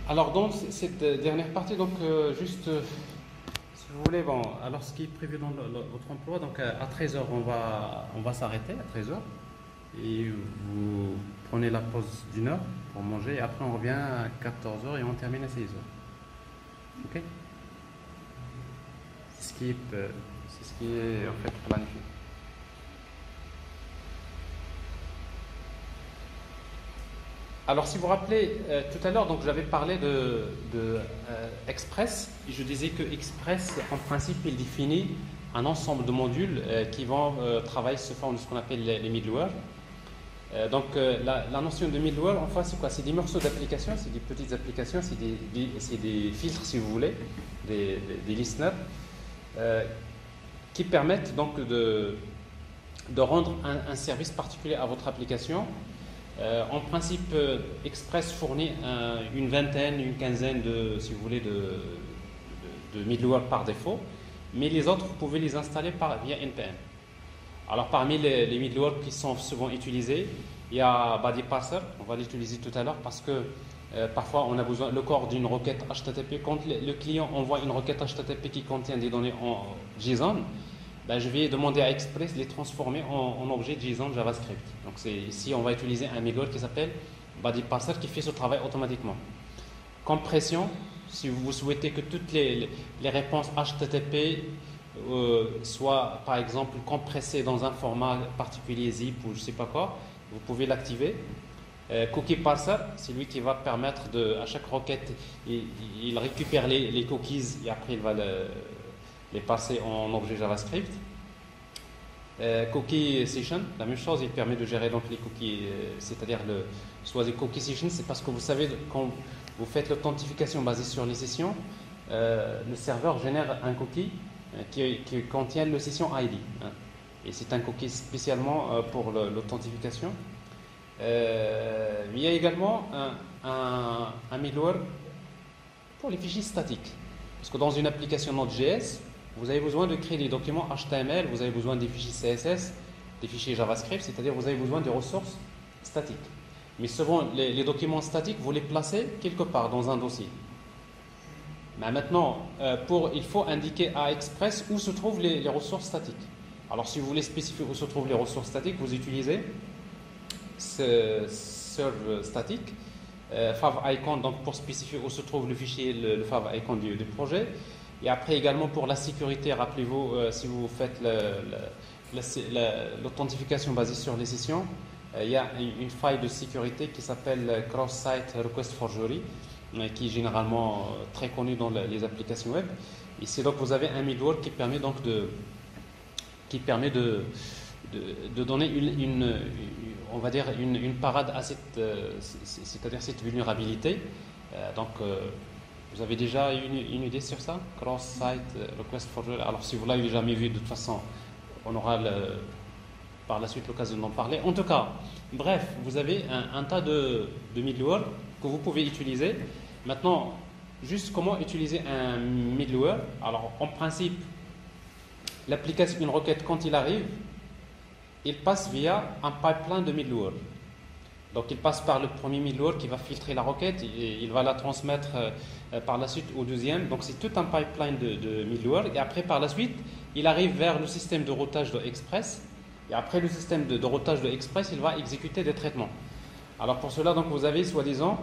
Alors dans cette dernière partie, donc juste, si vous voulez, bon, alors ce qui est prévu dans votre emploi, donc à 13h on va s'arrêter à 13h et vous prenez la pause d'une heure pour manger et après on revient à 14h et on termine à 16h. Ok? C'est ce qui est en fait planifié. Alors, si vous vous rappelez, tout à l'heure, donc j'avais parlé de Express, et je disais que Express, en principe, il définit un ensemble de modules qui vont travailler sous forme de ce qu'on appelle les middleware. Donc, la notion de middleware, enfin, c'est quoi? C'est des morceaux d'applications, c'est des petites applications, c'est des filtres, si vous voulez, des listeners, qui permettent donc de rendre un service particulier à votre application. En principe, Express fournit une vingtaine, une quinzaine de, si vous voulez, de middleware par défaut, mais les autres, vous pouvez les installer via NPM. Alors, parmi les middleware qui sont souvent utilisés, il y a BuddyParser, on va l'utiliser tout à l'heure parce que parfois on a besoin le corps d'une requête HTTP. Quand le client envoie une requête HTTP qui contient des données en JSON, ben, je vais demander à Express de les transformer en objet JSON JavaScript. Donc ici, on va utiliser un middleware qui s'appelle BuddyParser qui fait ce travail automatiquement. Compression, si vous souhaitez que toutes les réponses HTTP soient, par exemple, compressées dans un format particulier zip ou je ne sais pas quoi, vous pouvez l'activer. Cookie Parser, c'est lui qui va permettre à chaque requête, il récupère les cookies et après il va les passer en objet JavaScript. Cookie Session, la même chose, il permet de gérer donc les cookies, c'est-à-dire soit des cookie sessions, c'est parce que vous savez, quand vous faites l'authentification basée sur les sessions, le serveur génère un cookie qui contient le session ID. Hein, et c'est un cookie spécialement pour l'authentification. Il y a également un middleware pour les fichiers statiques. Parce que dans une application Node.js, vous avez besoin de créer des documents HTML, vous avez besoin des fichiers CSS, des fichiers JavaScript, c'est-à-dire vous avez besoin de ressources statiques. Mais souvent, les documents statiques, vous les placez quelque part dans un dossier. Mais maintenant, il faut indiquer à Express où se trouvent les ressources statiques. Alors, si vous voulez spécifier où se trouvent les ressources statiques, vous utilisez ce serve statique, favicon, donc pour spécifier où se trouve le fichier, le favicon du projet. Et après également pour la sécurité, rappelez-vous, si vous faites l'authentification basée sur les sessions, il y a une faille de sécurité qui s'appelle Cross-Site Request Forgery, qui est généralement très connue dans les applications web. Ici donc vous avez un middleware qui permet donc de donner on va dire une parade à c'est-à-dire cette vulnérabilité. Vous avez déjà une idée sur ça? Cross-Site Request Forgery. Alors si vous l'avez jamais vu, de toute façon, on aura par la suite l'occasion d'en parler. En tout cas, bref, vous avez un tas de middleware que vous pouvez utiliser. Maintenant, juste comment utiliser un middleware? Alors en principe, l'application, une requête, quand il arrive, il passe via un pipeline de middleware. Donc il passe par le premier middleware qui va filtrer la requête et il va la transmettre par la suite au deuxième. Donc c'est tout un pipeline de middleware. Et après, par la suite, il arrive vers le système de routage de Express. Et après le système de routage de Express, il va exécuter des traitements. Alors pour cela, donc, vous avez soi-disant,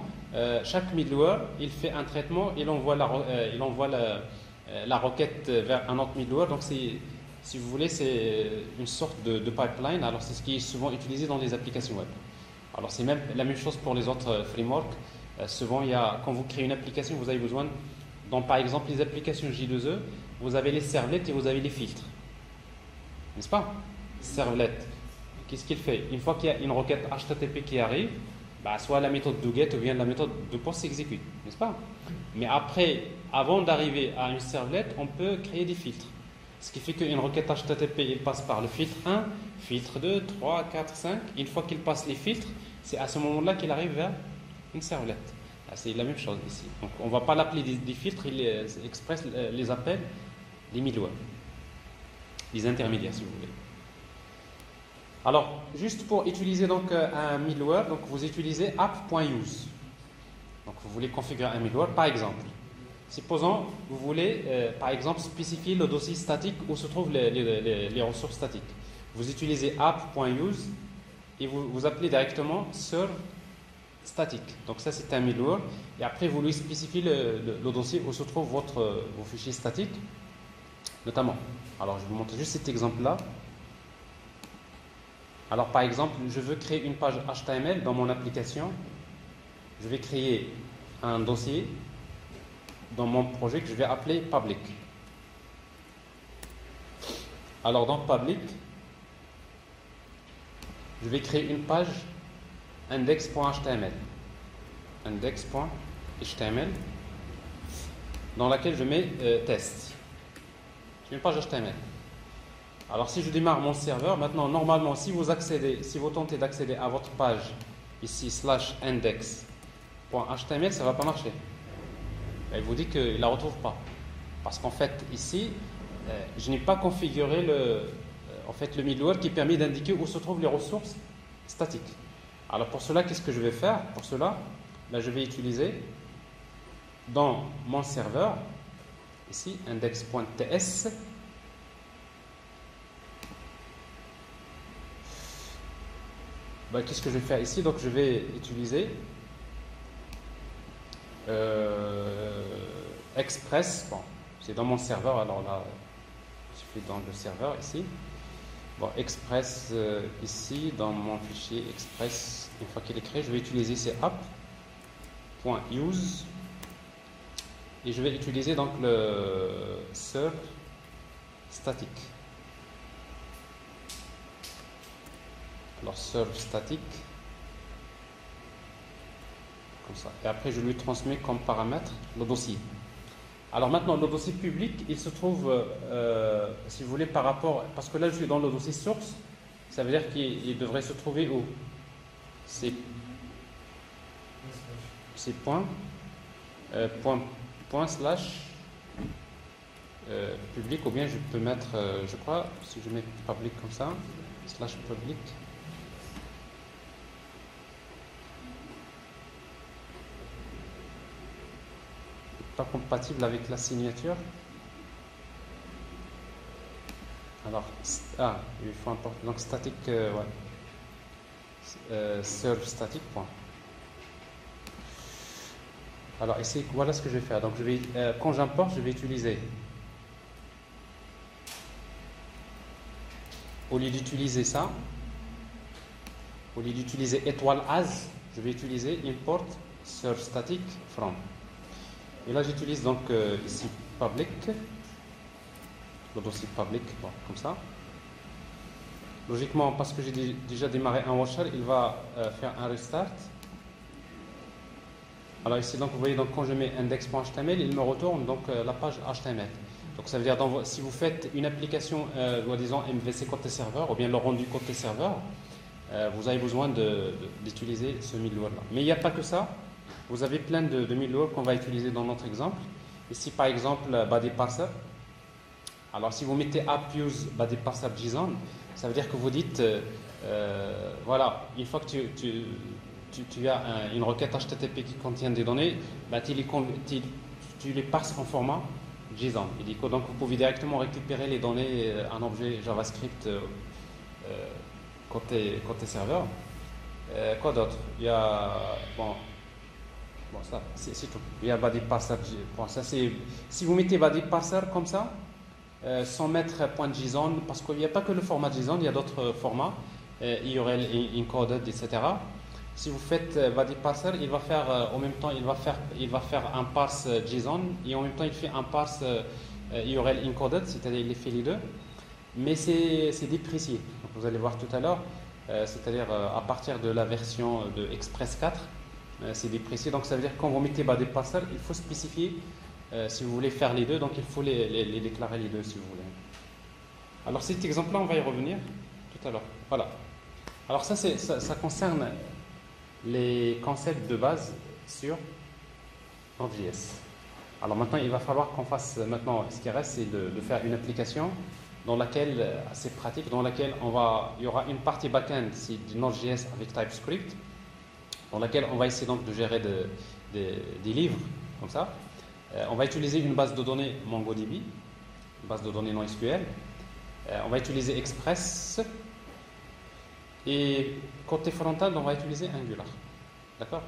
chaque middleware, il fait un traitement, il envoie la requête vers un autre middleware. Donc si vous voulez, c'est une sorte de pipeline. Alors c'est ce qui est souvent utilisé dans les applications web. Alors c'est même la même chose pour les autres frameworks. Souvent, quand vous créez une application, vous avez besoin, dans par exemple les applications J2E, vous avez les servlets et vous avez les filtres. N'est-ce pas? Servlet. Qu'est-ce qu'il fait? Une fois qu'il y a une requête HTTP qui arrive, soit la méthode doGet ou bien la méthode doPost s'exécute. N'est-ce pas? Mais après, avant d'arriver à une servlet, on peut créer des filtres. Ce qui fait qu'une requête HTTP, il passe par le filtre 1, filtre 2, 3, 4, 5. Une fois qu'il passe les filtres, c'est à ce moment-là qu'il arrive vers une servlette. Là, c'est la même chose ici. Donc, on ne va pas l'appeler des filtres, il expresse les appels des middleware, les intermédiaires, si vous voulez. Alors, juste pour utiliser donc un middleware, donc vous utilisez app.use. Donc, vous voulez configurer un middleware, par exemple. Supposons vous voulez, par exemple, spécifier le dossier statique où se trouvent les ressources statiques. Vous utilisez app.use et vous appelez directement serve statique. Donc ça, c'est un middleware. Et après, vous lui spécifiez le dossier où se trouvent vos fichiers statiques, notamment. Alors, je vais vous montrer juste cet exemple-là. Alors, par exemple, je veux créer une page HTML dans mon application. Je vais créer un dossier dans mon projet que je vais appeler public. Alors dans public, je vais créer une page index.html dans laquelle je mets test. C'est une page HTML. Alors si je démarre mon serveur, maintenant normalement si vous tentez d'accéder à votre page ici /index.html, ça ne va pas marcher. Il vous dit qu'il ne la retrouve pas. Parce qu'en fait, ici, je n'ai pas configuré le middleware qui permet d'indiquer où se trouvent les ressources statiques. Alors pour cela, qu'est-ce que je vais faire? Pour cela, là, je vais utiliser dans mon serveur, ici, index.ts. Qu'est-ce que je vais faire ici? Donc je vais utiliser Express, bon, c'est dans mon serveur, alors là, je fais dans le serveur ici. Bon, Express ici, dans mon fichier Express, une fois qu'il est créé, je vais utiliser ces app.use et je vais utiliser donc le serve statique. Alors, serve statique. Comme ça. Et après, je lui transmets comme paramètre le dossier. Alors maintenant, le dossier public, il se trouve, si vous voulez, par rapport... Parce que là, je suis dans le dossier source. Ça veut dire qu'il devrait se trouver où? C'est point slash public, ou bien je peux mettre, je crois, si je mets public comme ça, slash public. Pas compatible avec la signature. Alors, il faut importer. Donc, statique, serve statique. Point. Alors, ici, voilà ce que je vais faire. Donc, quand j'importe, je vais utiliser, au lieu d'utiliser ça, au lieu d'utiliser étoile as, je vais utiliser import serve static from. Et là, j'utilise donc ici public, le dossier public, bon, comme ça. Logiquement, parce que j'ai déjà démarré un washer, il va faire un restart. Alors ici, donc, vous voyez, donc, quand je mets index.html, il me retourne donc, la page HTML. Donc ça veut dire, si vous faites une application, disons MVC côté serveur, ou bien le rendu côté serveur, vous avez besoin d'utiliser ce middleware-là. Mais il n'y a pas que ça. Vous avez plein de middleware qu'on va utiliser dans notre exemple. Ici, par exemple, body parser. Alors, si vous mettez app.use body parser JSON, ça veut dire que vous dites, voilà, une fois que tu as une requête HTTP qui contient des données, tu les passes en format JSON. Donc, vous pouvez directement récupérer les données, un objet JavaScript côté serveur. Quoi d'autre? Il y a... Bon, ça, c'est tout. Il y a body parser. Si vous mettez body parser comme ça, sans mettre .json, parce qu'il n'y a pas que le format JSON, il y a d'autres formats, URL encoded, etc. Si vous faites body parser, il va faire en même temps, il va faire un parse JSON et en même temps il fait un parse URL encoded, c'est-à-dire il fait les deux. Mais c'est déprécié. Donc, vous allez voir tout à l'heure, c'est-à-dire à partir de la version de Express 4. C'est déprécié, donc ça veut dire que quand vous mettez body parser, il faut spécifier si vous voulez faire les deux, donc il faut les déclarer les deux si vous voulez. Alors cet exemple-là, on va y revenir tout à l'heure. Voilà. Alors ça concerne les concepts de base sur Node.js. Alors maintenant, il va falloir qu'on fasse, maintenant, ce qui reste, c'est de faire une application dans laquelle, assez pratique, dans laquelle il y aura une partie back-end, c'est du Node.js avec TypeScript, dans laquelle on va essayer donc de gérer des livres, comme ça. On va utiliser une base de données MongoDB, une base de données NoSQL. On va utiliser Express. Et côté front-end, on va utiliser Angular. D'accord ?